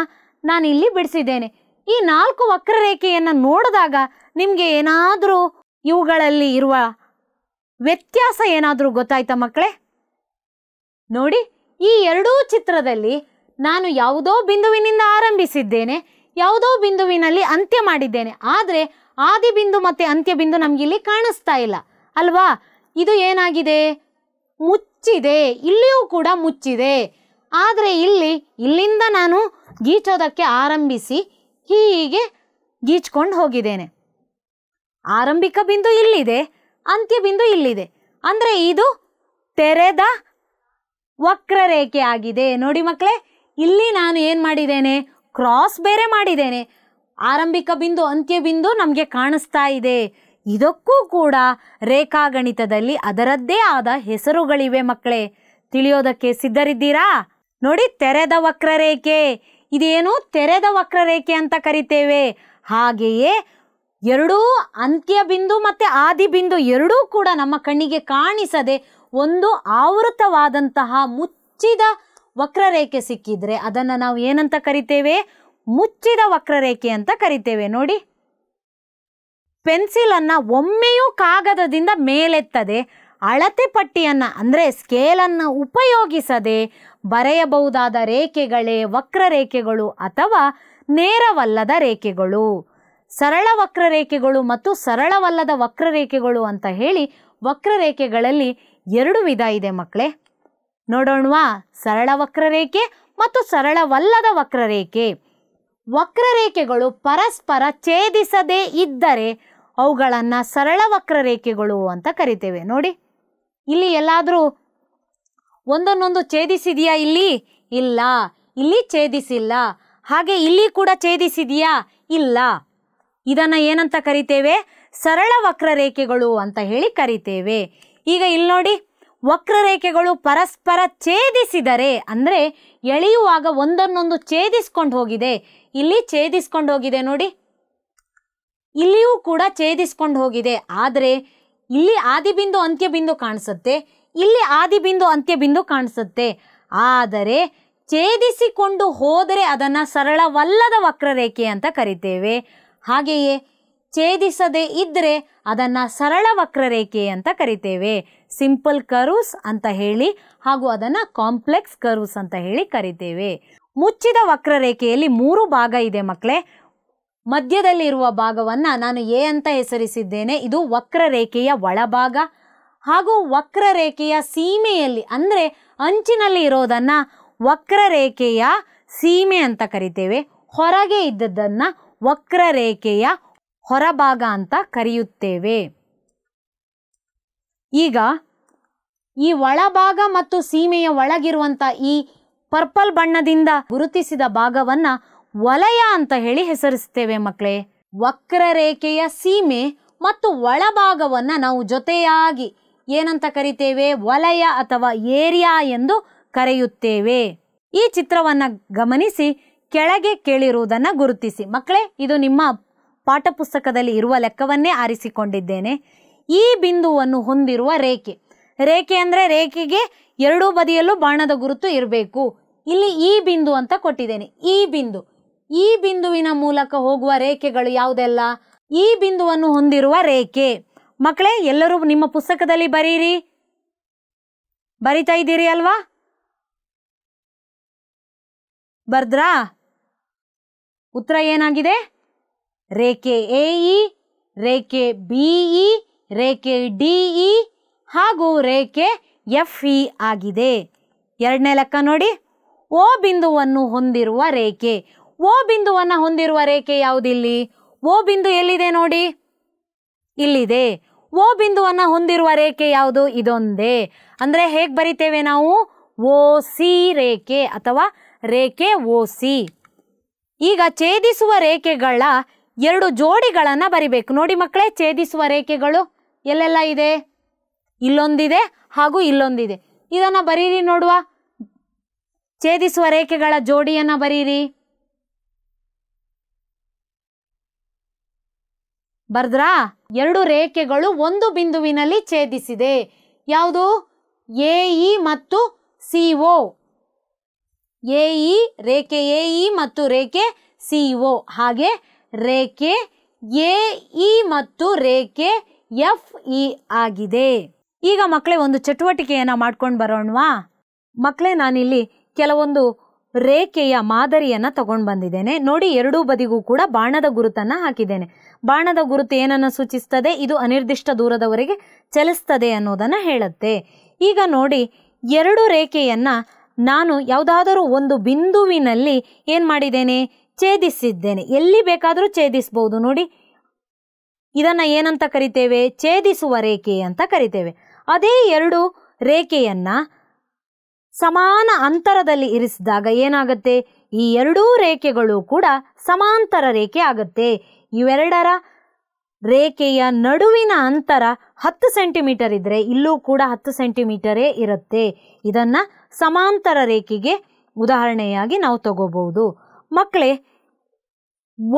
ನಾನಿಲ್ಲಿ ಬಿಡಿಸಿದ್ದೇನೆ. ಈ 4 ವಕ್ರರೇಖೆಯನ್ನು ನೋಡಿದಾಗ ನಿಮಗೆ ಏನಾದರೂ ಇವುಗಳಲ್ಲಿ ಇರುವ ವ್ಯತ್ಯಾಸ ಏನಾದರೂ ಗೊತ್ತಾಯ್ತಾ ಮಕ್ಕಳೇ? ನೋಡಿ, ಈ ಎರಡೂ ಚಿತ್ರದಲ್ಲಿ ನಾನು ಯಾವುದೋ ಬಿಂದುವಿನಿಂದ ಆರಂಭಿಸಿದ್ದೇನೆ, ಯಾವುದೋ ಬಿಂದುವಿನಲ್ಲಿ ಅಂತ್ಯ ಮಾಡಿದ್ದೇನೆ. ಆದರೆ ಆದಿ ಬಿಂದು ಮತ್ತು ಅಂತ್ಯ ಬಿಂದು ನಮಗಿಲ್ಲಿ ಕಾಣಿಸ್ತಾ ಇಲ್ಲ ಅಲ್ವಾ? ಇದು ಏನಾಗಿದೆ? ಮುಚ್ಚಿದೆ. ಇಲ್ಲಿಯೂ ಕೂಡ ಮುಚ್ಚಿದೆ. ಆದರೆ ಇಲ್ಲಿಂದ ನಾನು ಗೀಚೋದಕ್ಕೆ ಆರಂಭಿಸಿ ಹೀಗೆ ಗೀಚ್ಕೊಂಡು ಹೋಗಿದ್ದೇನೆ. ಆರಂಭಿಕ ಬಿಂದು ಇಲ್ಲಿದೆ, ಅಂತ್ಯ ಬಿಂದು ಇಲ್ಲಿದೆ. ಅಂದರೆ ಇದು ತೆರೆದ ವಕ್ರರೇಖೆ ಆಗಿದೆ. ನೋಡಿ ಮಕ್ಕಳೇ, ಇಲ್ಲಿ ನಾನು ಏನು ಮಾಡಿದ್ದೇನೆ? ಕ್ರಾಸ್ ಬೇರೆ ಮಾಡಿದ್ದೇನೆ. ಆರಂಭಿಕ ಬಿಂದು ಅಂತ್ಯ ಬಿಂದು ನಮಗೆ ಕಾಣಿಸ್ತಾ ಇದೆ. ಇದಕ್ಕೂ ಕೂಡ ರೇಖಾಗಣಿತದಲ್ಲಿ ಅದರದ್ದೇ ಆದ ಹೆಸರುಗಳಿವೆ ಮಕ್ಕಳೇ. ತಿಳಿಯೋದಕ್ಕೆ ಸಿದ್ಧರಿದ್ದೀರಾ? ನೋಡಿ, ತೆರೆದ ವಕ್ರರೇಖೆ. ಇದೇನು? ತೆರೆದ ವಕ್ರರೇಖೆ ಅಂತ ಕರಿತೇವೆ. ಹಾಗೆಯೇ ಎರಡೂ ಅಂತ್ಯ ಬಿಂದು ಮತ್ತು ಆದಿ ಬಿಂದು ಎರಡೂ ಕೂಡ ನಮ್ಮ ಕಣ್ಣಿಗೆ ಕಾಣಿಸದೆ ಒಂದು ಆವೃತವಾದಂತಹ ಮುಚ್ಚಿದ ವಕ್ರರೇಖೆ ಸಿಕ್ಕಿದ್ರೆ ಅದನ್ನು ನಾವು ಏನಂತ ಕರಿತೇವೆ? ಮುಚ್ಚಿದ ವಕ್ರರೇಖೆ ಅಂತ ಕರಿತೇವೆ. ನೋಡಿ, ಪೆನ್ಸಿಲನ್ನು ಒಮ್ಮೆಯೂ ಕಾಗದದಿಂದ ಮೇಲೆತ್ತದೆ ಅಳತೆ ಪಟ್ಟಿಯನ್ನು ಅಂದರೆ ಸ್ಕೇಲನ್ನು ಉಪಯೋಗಿಸದೆ ಬರೆಯಬಹುದಾದ ರೇಖೆಗಳೇ ವಕ್ರರೇಖೆಗಳು ಅಥವಾ ನೇರವಲ್ಲದ ರೇಖೆಗಳು. ಸರಳ ವಕ್ರರೇಖೆಗಳು ಮತ್ತು ಸರಳವಲ್ಲದ ವಕ್ರರೇಖೆಗಳು ಅಂತ ಹೇಳಿ ವಕ್ರರೇಖೆಗಳಲ್ಲಿ 2 ವಿಧ ಇದೆ ಮಕ್ಕಳೇ. ನೋಡೋಣವಾ? ಸರಳ ವಕ್ರರೇಖೆ ಮತ್ತು ಸರಳವಲ್ಲದ ವಕ್ರರೇಖೆ. ವಕ್ರರೇಖೆಗಳು ಪರಸ್ಪರ ಛೇದಿಸದೇ ಇದ್ದರೆ ಅವುಗಳನ್ನು ಸರಳ ವಕ್ರರೇಖೆಗಳು ಅಂತ ಕರಿತೇವೆ. ನೋಡಿ, ಇಲ್ಲಿ ಎಲ್ಲಾದರೂ ಒಂದನ್ನೊಂದು ಛೇದಿಸಿದೆಯಾ? ಇಲ್ಲಿ ಇಲ್ಲ. ಇಲ್ಲಿ ಛೇದಿಸಿಲ್ಲ. ಹಾಗೆ ಇಲ್ಲಿ ಕೂಡ ಛೇದಿಸಿದೆಯಾ? ಇಲ್ಲ. ಇದನ್ನು ಏನಂತ ಕರಿತೇವೆ? ಸರಳ ವಕ್ರರೇಖೆಗಳು ಅಂತ ಹೇಳಿ ಕರಿತೇವೆ. ಈಗ ಇಲ್ಲಿ ನೋಡಿ, ವಕ್ರರೇಖೆಗಳು ಪರಸ್ಪರ ಛೇದಿಸಿದರೆ ಅಂದರೆ ಎಳೆಯುವಾಗ ಒಂದನ್ನೊಂದು ಛೇದಿಸ್ಕೊಂಡು ಹೋಗಿದೆ. ಇಲ್ಲಿ ಛೇದಿಸ್ಕೊಂಡು ಹೋಗಿದೆ ನೋಡಿ, ಇಲ್ಲಿಯೂ ಕೂಡ ಛೇದಿಸ್ಕೊಂಡು ಹೋಗಿದೆ. ಆದರೆ ಇಲ್ಲಿ ಆದಿಬಿಂದು ಅಂತ್ಯಬಿಂದು ಕಾಣಿಸುತ್ತೆ, ಇಲ್ಲಿ ಆದಿಬಿಂದು ಅಂತ್ಯಬಿಂದು ಕಾಣಿಸುತ್ತೆ. ಆದರೆ ಛೇದಿಸಿಕೊಂಡು ಹೋದರೆ ಅದನ್ನು ಸರಳವಲ್ಲದ ವಕ್ರರೇಖೆ ಅಂತ ಕರಿತೇವೆ. ಹಾಗೆಯೇ ಛೇದಿಸದೇ ಇದ್ರೆ ಅದನ್ನ ಸರಳ ವಕ್ರರೇಖೆ ಅಂತ ಕರಿತೇವೆ. ಸಿಂಪಲ್ ಕರ್ವ್ಸ್ ಅಂತ ಹೇಳಿ ಹಾಗೂ ಅದನ್ನ ಕಾಂಪ್ಲೆಕ್ಸ್ ಕರ್ವ್ಸ್ ಅಂತ ಹೇಳಿ ಕರಿತೇವೆ. ಮುಚ್ಚಿದ ವಕ್ರರೇಖೆಯಲ್ಲಿ 3 ಭಾಗ ಇದೆ ಮಕ್ಕಳೇ. ಮಧ್ಯದಲ್ಲಿರುವ ಭಾಗವನ್ನ ನಾನು ಎ ಅಂತ ಹೆಸರಿಸಿದ್ದೇನೆ. ಇದು ವಕ್ರರೇಖೆಯ ಒಳಭಾಗ. ಹಾಗೂ ವಕ್ರರೇಖೆಯ ಸೀಮೆಯಲ್ಲಿ ಅಂದ್ರೆ ಅಂಚಿನಲ್ಲಿ ಇರೋದನ್ನ ವಕ್ರರೇಖೆಯ ಸೀಮೆ ಅಂತ ಕರಿತೇವೆ. ಹೊರಗೆ ಇದ್ದದ್ದನ್ನ ವಕ್ರರೇಖೆಯ ಹೊರಭಾಗ ಅಂತ ಕರೆಯುತ್ತೇವೆ. ಈಗ ಈ ಒಳಭಾಗ ಮತ್ತು ಸೀಮೆಯ ಒಳಗಿರುವಂತ ಈ ಪರ್ಪಲ್ ಬಣ್ಣದಿಂದ ಗುರುತಿಸಿದ ಭಾಗವನ್ನ ವಲಯ ಅಂತ ಹೇಳಿ ಹೆಸರಿಸ್ತೇವೆ ಮಕ್ಕಳೇ. ವಕ್ರರೇಖೆಯ ಸೀಮೆ ಮತ್ತು ಒಳಭಾಗವನ್ನ ನಾವು ಜೊತೆಯಾಗಿ ಏನಂತ ಕರಿತೇವೆ? ವಲಯ ಅಥವಾ ಏರಿಯಾ ಎಂದು ಕರೆಯುತ್ತೇವೆ. ಈ ಚಿತ್ರವನ್ನ ಗಮನಿಸಿ ಕೆಳಗೆ ಕೇಳಿರುವುದನ್ನ ಗುರುತಿಸಿ. ಮಕ್ಕಳೇ, ಇದು ನಿಮ್ಮ ಪಾಠ ಪುಸ್ತಕದಲ್ಲಿ ಇರುವ ಲೆಕ್ಕವನ್ನೇ ಆರಿಸಿಕೊಂಡಿದ್ದೇನೆ. ಈ ಬಿಂದುವನ್ನು ಹೊಂದಿರುವ ರೇಖೆ. ರೇಖೆ ಅಂದ್ರೆ ರೇಖೆಗೆ ಎರಡೂ ಬದಿಯಲ್ಲೂ ಬಾಣದ ಗುರುತು ಇರಬೇಕು. ಇಲ್ಲಿ ಈ ಬಿಂದು ಅಂತ ಕೊಟ್ಟಿದ್ದೇನೆ. ಈ ಬಿಂದುವಿನ ಮೂಲಕ ಹೋಗುವ ರೇಖೆಗಳು ಯಾವುದೆಲ್ಲ? ಈ ಬಿಂದುವನ್ನು ಹೊಂದಿರುವ ರೇಖೆ. ಮಕ್ಕಳೇ, ಎಲ್ಲರೂ ನಿಮ್ಮ ಪುಸ್ತಕದಲ್ಲಿ ಬರೀರಿ. ಬರಿತಾ ಇದ್ದೀರಿ ಅಲ್ವಾ? ಬರ್ದ್ರಾ? ಉತ್ತರ ಏನಾಗಿದೆ? ರೇಖೆ ಎಇ, ರೇಖೆ ಬಿಇ, ರೇಖೆ ಡಿಇ ಹಾಗೂ ರೇಖೆ ಎಫ್ಇ ಆಗಿದೆ. ಎರಡನೇ ಲೆಕ್ಕ ನೋಡಿ. ಓ ಬಿಂದುವನ್ನು ಹೊಂದಿರುವ ರೇಖೆ. ಓ ಬಿಂದುವನ್ನು ಹೊಂದಿರುವ ರೇಖೆ ಯಾವುದಿಲ್ಲಿ? ಓ ಬಿಂದು ಎಲ್ಲಿದೆ ನೋಡಿ? ಇಲ್ಲಿದೆ. ಓ ಬಿಂದುವನ್ನು ಹೊಂದಿರುವ ರೇಖೆ ಯಾವುದು? ಇದೊಂದೇ. ಅಂದ್ರೆ ಹೇಗೆ ಬರಿತೇವೆ ನಾವು? ಓ ಸಿ ರೇಖೆ ಅಥವಾ ರೇಖೆ ಓ ಸಿ. ಈಗ ಛೇದಿಸುವ ರೇಖೆಗಳ 2 ಜೋಡಿಗಳನ್ನ ಬರಿಬೇಕು. ನೋಡಿ ಮಕ್ಕಳೇ, ಛೇದಿಸುವ ರೇಖೆಗಳು ಎಲ್ಲೆಲ್ಲ ಇದೆ? ಇಲ್ಲೊಂದಿದೆ ಹಾಗೂ ಇಲ್ಲೊಂದಿದೆ. ಇದನ್ನ ಬರೀರಿ ನೋಡುವ. ಛೇದಿಸುವ ರೇಖೆಗಳ ಜೋಡಿಯನ್ನ ಬರೀರಿ. ಬರ್ದ್ರಾ? 2 ರೇಖೆಗಳು ಒಂದು ಬಿಂದುವಿನಲ್ಲಿ ಛೇದಿಸಿದೆ. ಯಾವುದು? ಎಇ ಮತ್ತು ಸಿಒ. ಎಇ, ರೇಖೆ ಎಇ ಮತ್ತು ರೇಖೆ ಸಿಒ. ಹಾಗೆ ರೇಖೆ ಎಇ ಮತ್ತು ರೇಖೆ ಎಫ್ಇ ಆಗಿದೆ. ಈಗ ಮಕ್ಕಳೇ, ಒಂದು ಚಟುವಟಿಕೆಯನ್ನ ಮಾಡ್ಕೊಂಡು ಬರೋಣವಾ? ಮಕ್ಕಳೇ, ನಾನಿಲ್ಲಿ ಕೆಲವೊಂದು ರೇಖೆಯ ಮಾದರಿಯನ್ನ ತಗೊಂಡು ಬಂದಿದ್ದೇನೆ. ನೋಡಿ, ಎರಡೂ ಬದಿಗೂ ಕೂಡ ಬಾಣದ ಗುರುತನ್ನ ಹಾಕಿದ್ದೇನೆ. ಬಾಣದ ಗುರುತು ಏನನ್ನ ಸೂಚಿಸ್ತದೆ? ಇದು ಅನಿರ್ದಿಷ್ಟ ದೂರದವರೆಗೆ ಚಲಿಸ್ತದೆ ಅನ್ನೋದನ್ನ ಹೇಳುತ್ತೆ. ಈಗ ನೋಡಿ, 2 ರೇಖೆಯನ್ನ ನಾನು ಯಾವುದಾದರೂ ಒಂದು ಬಿಂದುವಿನಲ್ಲಿ ಏನ್ ಮಾಡಿದ್ದೇನೆ? ಛೇದಿಸಿದ್ದೇನೆ. ಎಲ್ಲಿ ಬೇಕಾದರೂ ಛೇದಿಸಬಹುದು. ನೋಡಿ, ಇದನ್ನ ಏನಂತ ಕರಿತೇವೆ? ಛೇದಿಸುವ ರೇಖೆ ಅಂತ ಕರಿತೇವೆ. ಅದೇ 2 ರೇಖೆಯನ್ನ ಸಮಾನ ಅಂತರದಲ್ಲಿ ಇರಿಸಿದಾಗ ಏನಾಗುತ್ತೆ? ಈ 2 ರೇಖೆಗಳು ಕೂಡ ಸಮಾಂತರ ರೇಖೆ ಆಗುತ್ತೆ. ಇವೆರಡರ ರೇಖೆಯ ನಡುವಿನ ಅಂತರ 10 ಸೆಂಟಿಮೀಟರ್ ಇದ್ರೆ ಇಲ್ಲೂ ಕೂಡ 10 ಸೆಂಟಿಮೀಟರೇ ಇರುತ್ತೆ. ಇದನ್ನ ಸಮಾಂತರ ರೇಖೆಗೆ ಉದಾಹರಣೆಯಾಗಿ ನಾವು ತಗೋಬಹುದು. ಮಕ್ಕಳೇ,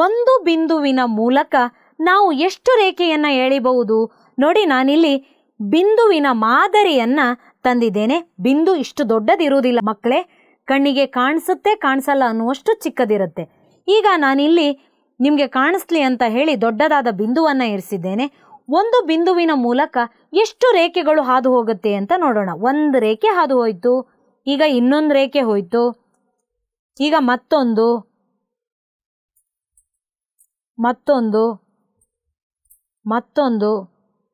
ಒಂದು ಬಿಂದುವಿನ ಮೂಲಕ ನಾವು ಎಷ್ಟು ರೇಖೆಯನ್ನ ಎಳಿಬಹುದು? ನೋಡಿ, ನಾನಿಲ್ಲಿ ಬಿಂದುವಿನ ಮಾದರಿಯನ್ನ ತಂದಿದ್ದೇನೆ. ಬಿಂದು ಇಷ್ಟು ದೊಡ್ಡದಿರುವುದಿಲ್ಲ ಮಕ್ಕಳೇ, ಕಣ್ಣಿಗೆ ಕಾಣಿಸುತ್ತೆ ಕಾಣಿಸಲ್ಲ ಅನ್ನುವಷ್ಟು ಚಿಕ್ಕದಿರುತ್ತೆ. ಈಗ ನಾನಿಲ್ಲಿ ನಿಮಗೆ ಕಾಣಿಸ್ಲಿ ಅಂತ ಹೇಳಿ ದೊಡ್ಡದಾದ ಬಿಂದುವನ್ನ ಇರಿಸಿದ್ದೇನೆ. ಒಂದು ಬಿಂದುವಿನ ಮೂಲಕ ಎಷ್ಟು ರೇಖೆಗಳು ಹಾದು ಹೋಗುತ್ತೆ ಅಂತ ನೋಡೋಣ. ಒಂದು ರೇಖೆ ಹಾದು ಹೋಯ್ತು. ಈಗ ಇನ್ನೊಂದು ರೇಖೆ ಹೋಯ್ತು. ಈಗ ಮತ್ತೊಂದು,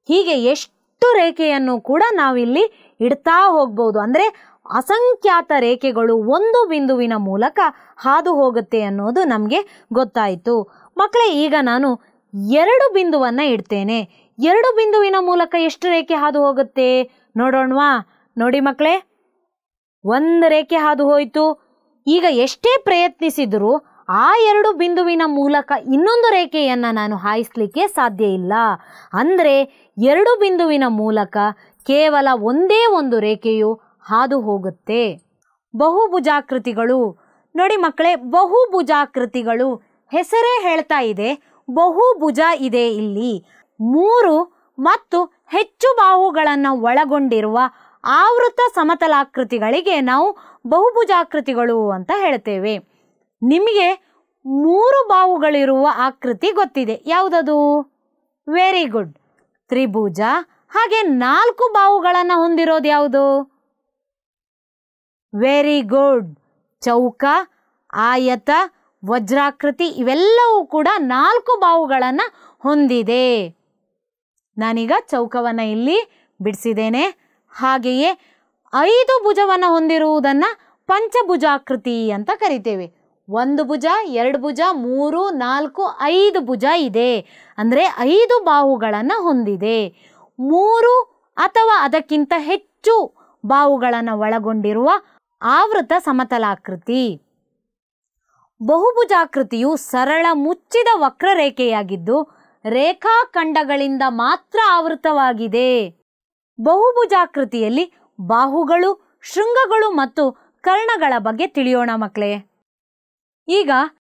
ಹೀಗೆ ಎಷ್ಟು ರೇಖೆಯನ್ನು ಕೂಡ ನಾವಿಲ್ಲಿ ಇಡ್ತಾ ಹೋಗ್ಬೋದು. ಅಂದ್ರೆ ಅಸಂಖ್ಯಾತ ರೇಖೆಗಳು ಒಂದು ಬಿಂದುವಿನ ಮೂಲಕ ಹಾದು ಹೋಗುತ್ತೆ ಅನ್ನೋದು ನಮಗೆ ಗೊತ್ತಾಯಿತು. ಮಕ್ಕಳೇ, ಈಗ ನಾನು 2 ಬಿಂದುವನ್ನ ಇಡ್ತೇನೆ. 2 ಬಿಂದುವಿನ ಮೂಲಕ ಎಷ್ಟು ರೇಖೆ ಹಾದು ಹೋಗುತ್ತೆ ನೋಡೋಣವಾ? ನೋಡಿ ಮಕ್ಕಳೇ, 1 ರೇಖೆ ಹಾದು ಹೋಯ್ತು. ಈಗ ಎಷ್ಟೇ ಪ್ರಯತ್ನಿಸಿದರೂ ಆ 2 ಬಿಂದುವಿನ ಮೂಲಕ ಇನ್ನೊಂದು ರೇಖೆಯನ್ನ ನಾನು ಹಾಯಿಸ್ಲಿಕ್ಕೆ ಸಾಧ್ಯ ಇಲ್ಲ. ಅಂದ್ರೆ 2 ಬಿಂದುವಿನ ಮೂಲಕ ಕೇವಲ ಒಂದೇ ಒಂದು ರೇಖೆಯು ಹಾದು ಹೋಗುತ್ತೆ. ಬಹುಭುಜಾಕೃತಿಗಳು. ನೋಡಿ ಮಕ್ಕಳೇ, ಬಹುಭುಜಾಕೃತಿಗಳು ಹೆಸರೇ ಹೇಳ್ತಾ ಇದೆ, ಬಹುಭುಜ ಇದೆ ಇಲ್ಲಿ. 3 ಮತ್ತು ಹೆಚ್ಚು ಬಾಹುಗಳನ್ನು ಒಳಗೊಂಡಿರುವ ಆವೃತ ಸಮತಲಾಕೃತಿಗಳಿಗೆ ನಾವು ಬಹುಭುಜಾಕೃತಿಗಳು ಅಂತ ಹೇಳ್ತೇವೆ. ನಿಮಗೆ 3 ಬಾಹುಗಳಿರುವ ಆಕೃತಿ ಗೊತ್ತಿದೆ. ಯಾವುದದು? Very good. ತ್ರಿಭುಜ ಹಾಗೆ 4 ಬಾಹುಗಳನ್ನು ಹೊಂದಿರೋದು ಯಾವುದು? Very good. ಚೌಕ, ಆಯತ, ವಜ್ರಾಕೃತಿ ಇವೆಲ್ಲವೂ ಕೂಡ 4 ಬಾಹುಗಳನ್ನು ಹೊಂದಿದೆ. ನಾನೀಗ ಚೌಕವನ್ನು ಇಲ್ಲಿ ಬಿಡಿಸಿದ್ದೇನೆ. ಹಾಗೆಯೇ 5 ಭುಜವನ್ನು ಹೊಂದಿರುವುದನ್ನು ಪಂಚಭುಜಾಕೃತಿ ಅಂತ ಕರಿತೇವೆ. 1 ಭುಜ, 2 ಭುಜ, 3, 4, 5 ಭುಜ ಇದೆ. ಅಂದರೆ 5 ಬಾಹುಗಳನ್ನು ಹೊಂದಿದೆ. 3 ಅಥವಾ ಅದಕ್ಕಿಂತ ಹೆಚ್ಚು ಬಾಹುಗಳನ್ನು ಒಳಗೊಂಡಿರುವ ಆವೃತ ಸಮತಲಾಕೃತಿ. ಬಹುಭುಜಾಕೃತಿಯು ಸರಳ ಮುಚ್ಚಿದ ವಕ್ರರೇಖೆಯಾಗಿದ್ದು ರೇಖಾಖಂಡಗಳಿಂದ ಮಾತ್ರ ಆವೃತವಾಗಿದೆ. ಬಹುಭುಜಾಕೃತಿಯಲ್ಲಿ ಬಾಹುಗಳು, ಶೃಂಗಗಳು ಮತ್ತು ಕರ್ಣಗಳ ಬಗ್ಗೆ ತಿಳಿಯೋಣ ಮಕ್ಕಳೇ. ಈಗ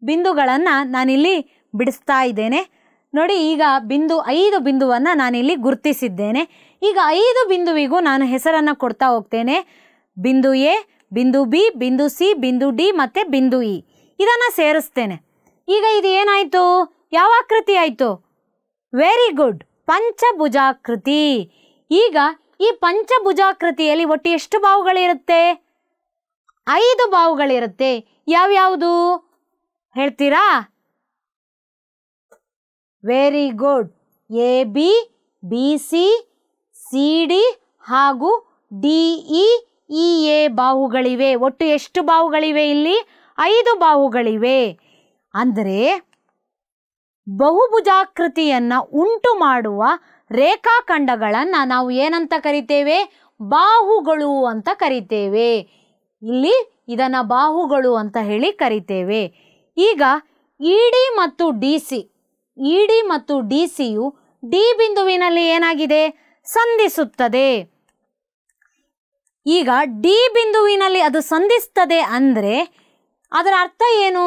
ಬಿಂದುಗಳನ್ನು ನಾನಿಲ್ಲಿ ಬಿಡಿಸ್ತಾ ಇದ್ದೇನೆ ನೋಡಿ. ಈಗ 5 ಬಿಂದುವನ್ನು ನಾನಿಲ್ಲಿ ಗುರುತಿಸಿದ್ದೇನೆ. ಈಗ 5 ಬಿಂದುವಿಗೂ ನಾನು ಹೆಸರನ್ನು ಕೊಡ್ತಾ ಹೋಗ್ತೇನೆ. ಬಿಂದು ಎ, ಬಿಂದು ಬಿ, ಬಿಂದು ಸಿ, ಬಿಂದು ಡಿ ಮತ್ತು ಬಿಂದು ಇ. ಇದನ್ನು ಸೇರಿಸ್ತೇನೆ. ಈಗ ಇದು ಏನಾಯಿತು? ಯಾವ ಆಕೃತಿ ಆಯಿತು? ವೆರಿ ಗುಡ್, ಪಂಚಭುಜಾಕೃತಿ. ಈಗ ಈ ಪಂಚಭುಜಾಕೃತಿಯಲ್ಲಿ ಒಟ್ಟು ಎಷ್ಟು ಬಾಹುಗಳಿರುತ್ತೆ? 5 ಬಾಹುಗಳಿರುತ್ತೆ. ಯಾವ್ಯಾವುದು ಹೇಳ್ತೀರಾ? Very good. A B, B C, C D ಹಾಗೂ ಡಿ ಇ, ಇ ಎ ಬಾಹುಗಳಿವೆ. ಒಟ್ಟು ಎಷ್ಟು ಬಾಹುಗಳಿವೆ ಇಲ್ಲಿ? 5 ಬಾಹುಗಳಿವೆ. ಅಂದರೆ ಬಹುಭುಜಾಕೃತಿಯನ್ನು ಉಂಟು ಮಾಡುವ ರೇಖಾಖಂಡಗಳನ್ನು ನಾವು ಏನಂತ ಕರಿತೇವೆ? ಬಾಹುಗಳು ಅಂತ ಕರಿತೇವೆ. ಇಲ್ಲಿ ಇದನ್ನು ಬಾಹುಗಳು ಅಂತ ಹೇಳಿ ಕರಿತೇವೆ. ಈಗ ಇಡಿ ಮತ್ತು ಡಿ ಸಿ, ಇಡಿ ಮತ್ತು ಡಿ ಸಿಯು ಡಿ ಬಿಂದುವಿನಲ್ಲಿ ಏನಾಗಿದೆ? ಸಂಧಿಸುತ್ತದೆ. ಈಗ ಡಿ ಬಿಂದುವಿನಲ್ಲಿ ಅದು ಸಂಧಿಸ್ತದೆ ಅಂದರೆ ಅದರ ಅರ್ಥ ಏನು?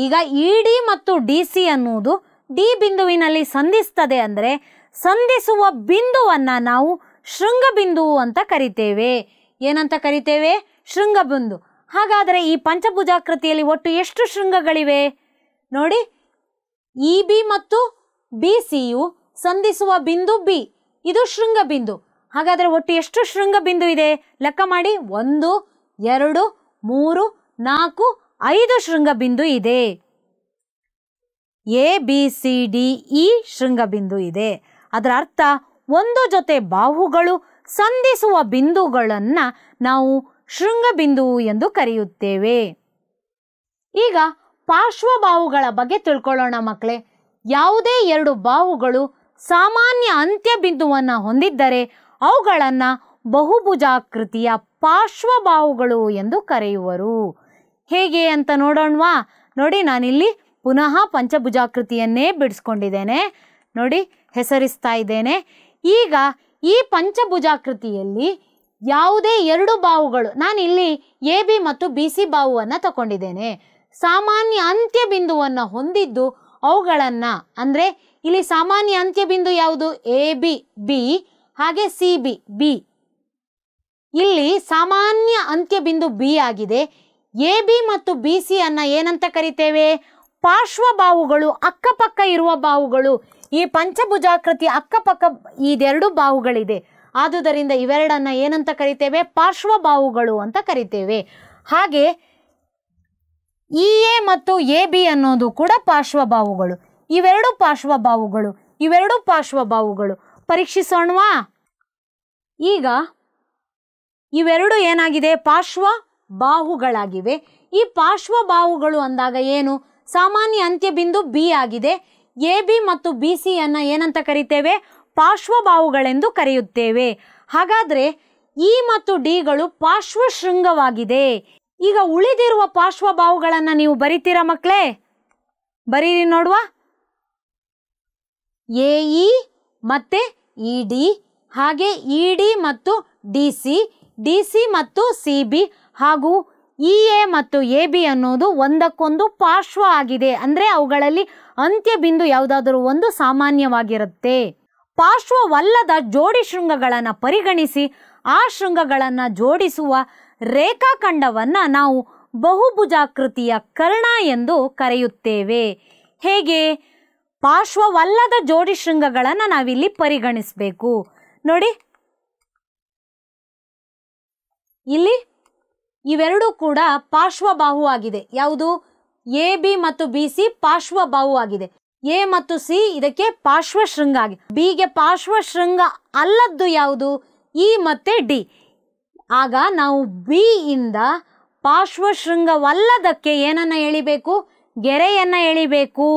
ಈಗ ಇಡಿ ಮತ್ತು ಡಿ ಸಿ ಅನ್ನುವುದು ಡಿ ಬಿಂದುವಿನಲ್ಲಿ ಸಂಧಿಸ್ತದೆ ಅಂದರೆ ಸಂಧಿಸುವ ಬಿಂದುವನ್ನು ನಾವು ಶೃಂಗಬಿಂದು ಅಂತ ಕರಿತೇವೆ. ಏನಂತ ಕರಿತೇವೆ? ಶೃಂಗಬಿಂದು. ಹಾಗಾದರೆ ಈ ಪಂಚಭುಜಾಕೃತಿಯಲ್ಲಿ ಒಟ್ಟು ಎಷ್ಟು ಶೃಂಗಗಳಿವೆ ನೋಡಿ. ಇ ಬಿ ಮತ್ತು ಬಿ ಸಿಯು ಸಂಧಿಸುವ ಬಿಂದು ಬಿ, ಇದು ಶೃಂಗಬಿಂದು. ಹಾಗಾದರೆ ಒಟ್ಟು ಎಷ್ಟು ಶೃಂಗಬಿಂದು ಇದೆ ಲೆಕ್ಕ ಮಾಡಿ. 1, 2, 3, 4, 5 ಶೃಂಗಬಿಂದು ಇದೆ. A B C D E ಶೃಂಗಬಿಂದು ಇದೆ. ಅದರ ಅರ್ಥ ಒಂದು ಜೊತೆ ಬಾಹುಗಳು ಸಂಧಿಸುವ ಬಿಂದುಗಳನ್ನು ನಾವು ಶೃಂಗಬಿಂದು ಎಂದು ಕರೆಯುತ್ತೇವೆ. ಈಗ ಪಾರ್ಶ್ವಬಾಹುಗಳ ಬಗ್ಗೆ ತಿಳ್ಕೊಳ್ಳೋಣ ಮಕ್ಕಳೇ. ಯಾವುದೇ 2 ಬಾಹುಗಳು ಸಾಮಾನ್ಯ ಅಂತ್ಯ ಬಿಂದುವನ್ನು ಹೊಂದಿದ್ದರೆ ಅವುಗಳನ್ನು ಬಹುಭುಜಾಕೃತಿಯ ಪಾರ್ಶ್ವಬಾಹುಗಳು ಎಂದು ಕರೆಯುವರು. ಹೇಗೆ ಅಂತ ನೋಡೋಣವಾ? ನೋಡಿ, ನಾನಿಲ್ಲಿ ಪುನಃ ಪಂಚಭುಜಾಕೃತಿಯನ್ನೇ ಬಿಡಿಸ್ಕೊಂಡಿದ್ದೇನೆ. ನೋಡಿ, ಹೆಸರಿಸ್ತಾ ಇದ್ದೇನೆ. ಈಗ ಈ ಪಂಚಭುಜಾಕೃತಿಯಲ್ಲಿ ಯಾವುದೇ 2 ಬಾಹುಗಳು, ನಾನಿಲ್ಲಿ ಎ ಬಿ ಮತ್ತು ಬಿ ಸಿ ಬಾಹುವನ್ನು ತಗೊಂಡಿದ್ದೇನೆ. ಸಾಮಾನ್ಯ ಅಂತ್ಯ ಬಿಂದುವನ್ನು ಹೊಂದಿದ್ದು ಅವುಗಳನ್ನು, ಅಂದರೆ ಇಲ್ಲಿ ಸಾಮಾನ್ಯ ಅಂತ್ಯ ಬಿಂದು ಯಾವುದು? ಎ ಬಿ ಬಿ ಹಾಗೆ ಸಿ ಬಿ ಬಿ. ಇಲ್ಲಿ ಸಾಮಾನ್ಯ ಅಂತ್ಯ ಬಿಂದು ಬಿ ಆಗಿದೆ. ಎ ಬಿ ಮತ್ತು ಬಿ ಸಿ ಅನ್ನ ಏನಂತ ಕರಿತೇವೆ? ಪಾರ್ಶ್ವಬಾಹುಗಳು, ಅಕ್ಕಪಕ್ಕ ಇರುವ ಬಾಹುಗಳು. ಈ ಪಂಚಭುಜಾಕೃತಿ ಅಕ್ಕಪಕ್ಕ ಇದೆರಡು ಬಾಹುಗಳಿದೆ. ಆದುದರಿಂದ ಇವೆರಡನ್ನ ಏನಂತ ಕರಿತೇವೆ? ಪಾರ್ಶ್ವಬಾಹುಗಳು ಅಂತ ಕರಿತೇವೆ. ಹಾಗೆ ಇ ಎ ಮತ್ತು ಎ ಬಿ ಅನ್ನೋದು ಕೂಡ ಪಾರ್ಶ್ವಬಾಹುಗಳು. ಇವೆರಡು ಪಾರ್ಶ್ವಬಾಹುಗಳು. ಪರೀಕ್ಷಿಸೋಣವಾ? ಈಗ ಇವೆರಡು ಏನಾಗಿದೆ? ಪಾರ್ಶ್ವ ಬಾಹುಗಳಾಗಿವೆ. ಈ ಪಾರ್ಶ್ವಬಾಹುಗಳು ಅಂದಾಗ ಏನು? ಸಾಮಾನ್ಯ ಅಂತ್ಯಬಿಂದು ಬಿ ಆಗಿದೆ. ಎ ಬಿ ಮತ್ತು ಬಿ ಸಿ ಅನ್ನ ಏನಂತ ಕರಿತೇವೆ? ಪಾರ್ಶ್ವಬಾಹುಗಳೆಂದು ಕರೆಯುತ್ತೇವೆ. ಹಾಗಾದ್ರೆ ಇ ಮತ್ತು ಡಿಗಳು ಪಾರ್ಶ್ವ ಶೃಂಗವಾಗಿದೆ. ಈಗ ಉಳಿದಿರುವ ಪಾರ್ಶ್ವಬಾಹುಗಳನ್ನ ನೀವು ಬರಿತೀರಾ ಮಕ್ಕಳೇ? ಬರೀರಿ ನೋಡುವ. ಎ ಇ ಮತ್ತೆ ಇ ಡಿ, ಹಾಗೆ ಇ ಡಿ ಮತ್ತು ಡಿ ಸಿ ಮತ್ತು ಸಿ ಬಿ, ಹಾಗೂ ಇ ಎ ಮತ್ತು ಎ ಬಿ ಅನ್ನೋದು ಒಂದಕ್ಕೊಂದು ಪಾರ್ಶ್ವ ಆಗಿದೆ. ಅಂದರೆ ಅವುಗಳಲ್ಲಿ ಅಂತ್ಯಬಿಂದು ಯಾವುದಾದರೂ ಒಂದು ಸಾಮಾನ್ಯವಾಗಿರುತ್ತೆ. ಪಾರ್ಶ್ವವಲ್ಲದ ಜೋಡಿ ಶೃಂಗಗಳನ್ನು ಪರಿಗಣಿಸಿ ಆ ಶೃಂಗಗಳನ್ನು ಜೋಡಿಸುವ ರೇಖಾಖಂಡವನ್ನು ನಾವು ಬಹುಭುಜಾಕೃತಿಯ ಕರ್ಣ ಎಂದು ಕರೆಯುತ್ತೇವೆ. ಹೇಗೆ? ಪಾರ್ಶ್ವವಲ್ಲದ ಜೋಡಿ ಶೃಂಗಗಳನ್ನು ನಾವಿಲ್ಲಿ ಪರಿಗಣಿಸಬೇಕು. ನೋಡಿ, ಇಲ್ಲಿ ಇವೆರಡೂ ಕೂಡ ಪಾರ್ಶ್ವಬಾಹು ಆಗಿದೆ. ಯಾವುದು? ಎ ಬಿ ಮತ್ತು ಬಿ ಸಿ ಪಾರ್ಶ್ವಬಾಹು ಆಗಿದೆ. ಎ ಮತ್ತು ಸಿ ಇದಕ್ಕೆ ಪಾರ್ಶ್ವ ಶೃಂಗ ಆಗಿದೆ. ಬಿಗೆ ಪಾರ್ಶ್ವ ಶೃಂಗ ಅಲ್ಲದ್ದು ಯಾವುದು? ಇ ಮತ್ತೆ ಡಿ. ಆಗ ನಾವು ಬಿ ಇಂದ ಪಾರ್ಶ್ವ ಶೃಂಗವಲ್ಲದಕ್ಕೆ ಏನನ್ನ ಎಳಿಬೇಕು? ಗೆರೆಯನ್ನ ಎಳಿಬೇಕು.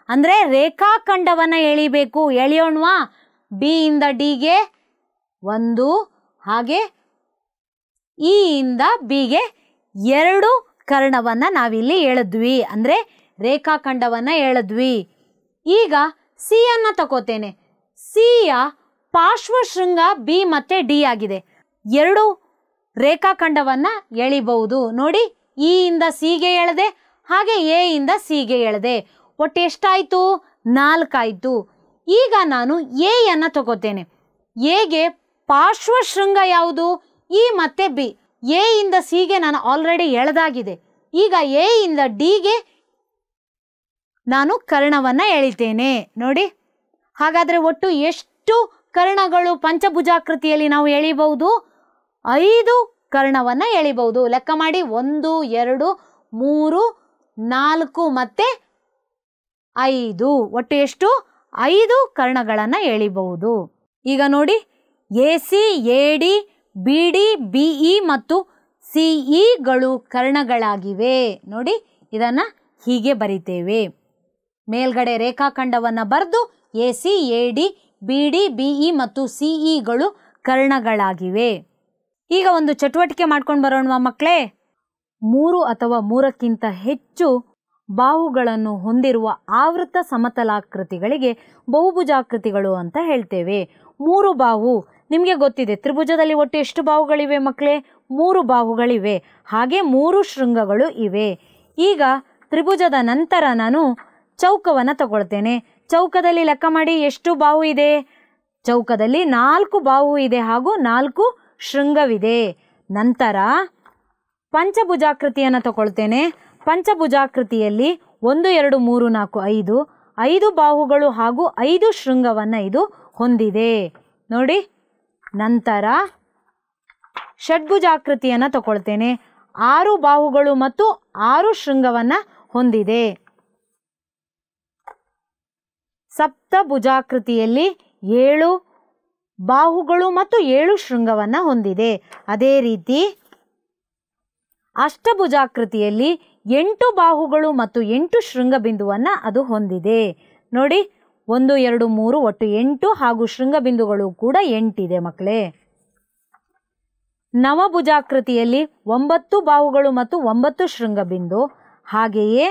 ಅಂದ್ರೆ ರೇಖಾಖಂಡವನ್ನ ಎಳಿಬೇಕು. ಎಳೆಯೋಣವಾ? ಬಿ ಇಂದ ಡಿಗೆ 1, ಹಾಗೆ ಇ ಇಂದ ಬಿಗೆ 2 ಕರ್ಣವನ್ನ ನಾವಿಲ್ಲಿ ಎಳೆದ್ವಿ. ಅಂದ್ರೆ ರೇಖಾಖಂಡವನ್ನ ಎಳೆದ್ವಿ. ಈಗ ಸಿ ಅನ್ನ ತಗೋತೇನೆ. ಸಿಯ ಪಾರ್ಶ್ವ ಶೃಂಗ ಬಿ ಮತ್ತೆ ಡಿ ಆಗಿದೆ. 2 ರೇಖಾಖಂಡವನ್ನ ಎಳಿಬಹುದು. ನೋಡಿ, ಇ ಇಂದ ಸಿಗೆ ಎಳೆದೆ, ಹಾಗೆ ಎ ಇಂದ ಸಿಗೆ ಎಳೆದೆ. ಒಟ್ಟು ಎಷ್ಟಾಯ್ತು? 4 ಆಯ್ತು. ಈಗ ನಾನು ಎ ಅನ್ನ ತಗೋತೇನೆ. ಎಗೆ ಪಾರ್ಶ್ವ ಶೃಂಗ ಯಾವುದು? ಇ ಮತ್ತೆ ಬಿ. ಎ ಇಂದ ಸಿಗೆ ನಾನು ಆಲ್ರೆಡಿ ಎಳೆದಾಗಿದೆ. ಈಗ ಎ ಇಂದ ಡಿಗೆ ನಾನು ಕರ್ಣವನ್ನ ಎಳಿತೇನೆ. ನೋಡಿ, ಹಾಗಾದ್ರೆ ಒಟ್ಟು ಎಷ್ಟು ಕರ್ಣಗಳು ಪಂಚಭುಜಾಕೃತಿಯಲ್ಲಿ ನಾವು ಎಳಿಬಹುದು? 5 ಕರ್ಣವನ್ನ ಎಳಿಬಹುದು. ಲೆಕ್ಕ ಮಾಡಿ. 1, 2, 3, 4 ಮತ್ತೆ 5. ಒಟ್ಟು ಎಷ್ಟು? 5 ಕರ್ಣಗಳನ್ನ ಎಳಿಬಹುದು. ಈಗ ನೋಡಿ, A C, A D, B D, B E ಮತ್ತು ಸಿ ಇಗಳು ಕರ್ಣಗಳಾಗಿವೆ. ನೋಡಿ, ಇದನ್ನ ಹೀಗೆ ಬರಿತೇವೆ. ಮೇಲ್ಗಡೆ ರೇಖಾಖಂಡವನ್ನ ಬರೆದು A C, A D, B D, B E ಮತ್ತು ಸಿ ಇಗಳು ಕರ್ಣಗಳಾಗಿವೆ. ಈಗ ಒಂದು ಚಟುವಟಿಕೆ ಮಾಡ್ಕೊಂಡು ಬರೋಣ ಮಕ್ಕಳೇ. 3 ಅಥವಾ 3ಕ್ಕಿಂತ ಹೆಚ್ಚು ಬಾಹುಗಳನ್ನು ಹೊಂದಿರುವ ಆವೃತ್ತ ಸಮತಲಾಕೃತಿಗಳಿಗೆ ಬಹುಭುಜಾಕೃತಿಗಳು ಅಂತ ಹೇಳ್ತೇವೆ. 3 ಬಾಹು ನಿಮಗೆ ಗೊತ್ತಿದೆ. ತ್ರಿಭುಜದಲ್ಲಿ ಒಟ್ಟು ಎಷ್ಟು ಬಾಹುಗಳಿವೆ ಮಕ್ಕಳೇ? 3 ಬಾಹುಗಳಿವೆ. ಹಾಗೆ 3 ಶೃಂಗಗಳು ಇವೆ. ಈಗ ತ್ರಿಭುಜದ ನಂತರ ನಾನು ಚೌಕವನ್ನು ತಗೊಳ್ತೇನೆ. ಚೌಕದಲ್ಲಿ ಲೆಕ್ಕ ಮಾಡಿ ಎಷ್ಟು ಬಾಹು ಇದೆ? ಚೌಕದಲ್ಲಿ 4 ಬಾಹು ಇದೆ ಹಾಗೂ 4 ಶೃಂಗವಿದೆ. ನಂತರ ಪಂಚಭುಜಾಕೃತಿಯನ್ನು ತಗೊಳ್ತೇನೆ. ಪಂಚಭುಜಾಕೃತಿಯಲ್ಲಿ 1, 2, 3, 4, 5 ಬಾಹುಗಳು ಹಾಗೂ 5 ಶೃಂಗವನ್ನು ಇದು ಹೊಂದಿದೆ. ನೋಡಿ, ನಂತರ ಷಡ್ಭುಜಾಕೃತಿಯನ್ನು ತಗೊಳ್ತೇನೆ. 6 ಬಾಹುಗಳು ಮತ್ತು 6 ಶೃಂಗವನ್ನು ಹೊಂದಿದೆ. ಸಪ್ತಭುಜಾಕೃತಿಯಲ್ಲಿ 7 ಬಾಹುಗಳು ಮತ್ತು 7 ಶೃಂಗವನ್ನು ಹೊಂದಿದೆ. ಅದೇ ರೀತಿ ಅಷ್ಟಭುಜಾಕೃತಿಯಲ್ಲಿ 8 ಬಾಹುಗಳು ಮತ್ತು 8 ಶೃಂಗ ಬಿಂದುವನ್ನು ಅದು ಹೊಂದಿದೆ. ನೋಡಿ, 1, 2, 3 ಒಟ್ಟು 8 ಹಾಗೂ ಶೃಂಗ ಬಿಂದುಗಳು ಕೂಡ 8 ಇದೆ ಮಕ್ಕಳೇ. ನವಭುಜಾಕೃತಿಯಲ್ಲಿ 9 ಬಾಹುಗಳು ಮತ್ತು 9 ಶೃಂಗ ಬಿಂದು. ಹಾಗೆಯೇ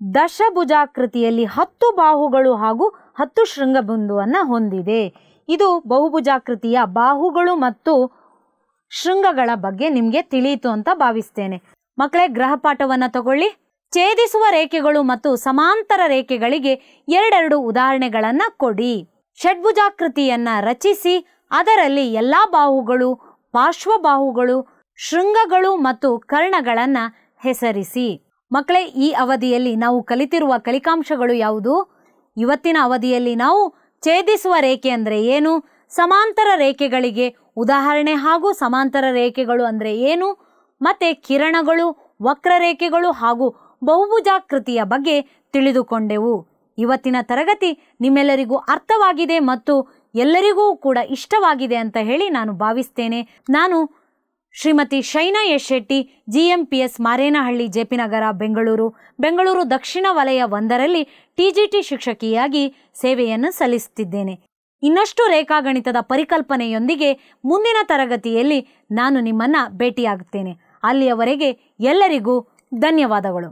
ದಶಭುಜಾಕೃತಿಯಲ್ಲಿ 10 ಬಾಹುಗಳು ಹಾಗೂ 10 ಶೃಂಗ ಬಿಂದುವನ್ನು ಹೊಂದಿದೆ. ಇದು ಬಹುಭುಜಾಕೃತಿಯ ಬಾಹುಗಳು ಮತ್ತು ಶೃಂಗಗಳ ಬಗ್ಗೆ ನಿಮಗೆ ತಿಳಿಯಿತು ಅಂತ ಭಾವಿಸ್ತೇನೆ. ಮಕ್ಕಳೇ, ಗೃಹಪಾಠವನ್ನು ತಗೊಳ್ಳಿ. ಛೇದಿಸುವ ರೇಖೆಗಳು ಮತ್ತು ಸಮಾಂತರ ರೇಖೆಗಳಿಗೆ 2 ಉದಾಹರಣೆಗಳನ್ನು ಕೊಡಿ. ಷಡ್ಭುಜಾಕೃತಿಯನ್ನ ರಚಿಸಿ ಅದರಲ್ಲಿ ಎಲ್ಲಾ ಬಾಹುಗಳು, ಪಾರ್ಶ್ವಬಾಹುಗಳು, ಶೃಂಗಗಳು ಮತ್ತು ಕರ್ಣಗಳನ್ನು ಹೆಸರಿಸಿ. ಮಕ್ಕಳೇ, ಈ ಅವಧಿಯಲ್ಲಿ ನಾವು ಕಲಿತಿರುವ ಕಲಿಕಾಂಶಗಳು ಯಾವುದು? ಇವತ್ತಿನ ಅವಧಿಯಲ್ಲಿ ನಾವು ಛೇದಿಸುವ ರೇಖೆ ಅಂದರೆ ಏನು, ಸಮಾಂತರ ರೇಖೆಗಳಿಗೆ ಉದಾಹರಣೆ ಹಾಗೂ ಸಮಾಂತರ ರೇಖೆಗಳು ಅಂದರೆ ಏನು, ಮತ್ತೆ ಕಿರಣಗಳು, ವಕ್ರರೇಖೆಗಳು ಹಾಗೂ ಬಹುಭುಜಾಕೃತಿಯ ಬಗ್ಗೆ ತಿಳಿದುಕೊಂಡೆವು. ಇವತ್ತಿನ ತರಗತಿ ನಿಮ್ಮೆಲ್ಲರಿಗೂ ಅರ್ಥವಾಗಿದೆ ಮತ್ತು ಎಲ್ಲರಿಗೂ ಕೂಡ ಇಷ್ಟವಾಗಿದೆ ಅಂತ ಹೇಳಿ ನಾನು ಭಾವಿಸ್ತೇನೆ. ನಾನು Shrimati Shaina S Shetty, GMPS Marenahalli, JP Nagar, Bengaluru ದಕ್ಷಿಣ ವಲಯ 1ರಲ್ಲಿ TGT ಶಿಕ್ಷಕಿಯಾಗಿ ಸೇವೆಯನ್ನು ಸಲ್ಲಿಸುತ್ತಿದ್ದೇನೆ. ಇನ್ನಷ್ಟು ರೇಖಾಗಣಿತದ ಪರಿಕಲ್ಪನೆಯೊಂದಿಗೆ ಮುಂದಿನ ತರಗತಿಯಲ್ಲಿ ನಾನು ನಿಮ್ಮನ್ನು ಭೇಟಿಯಾಗುತ್ತೇನೆ. ಅಲ್ಲಿಯವರೆಗೆ ಎಲ್ಲರಿಗೂ ಧನ್ಯವಾದಗಳು.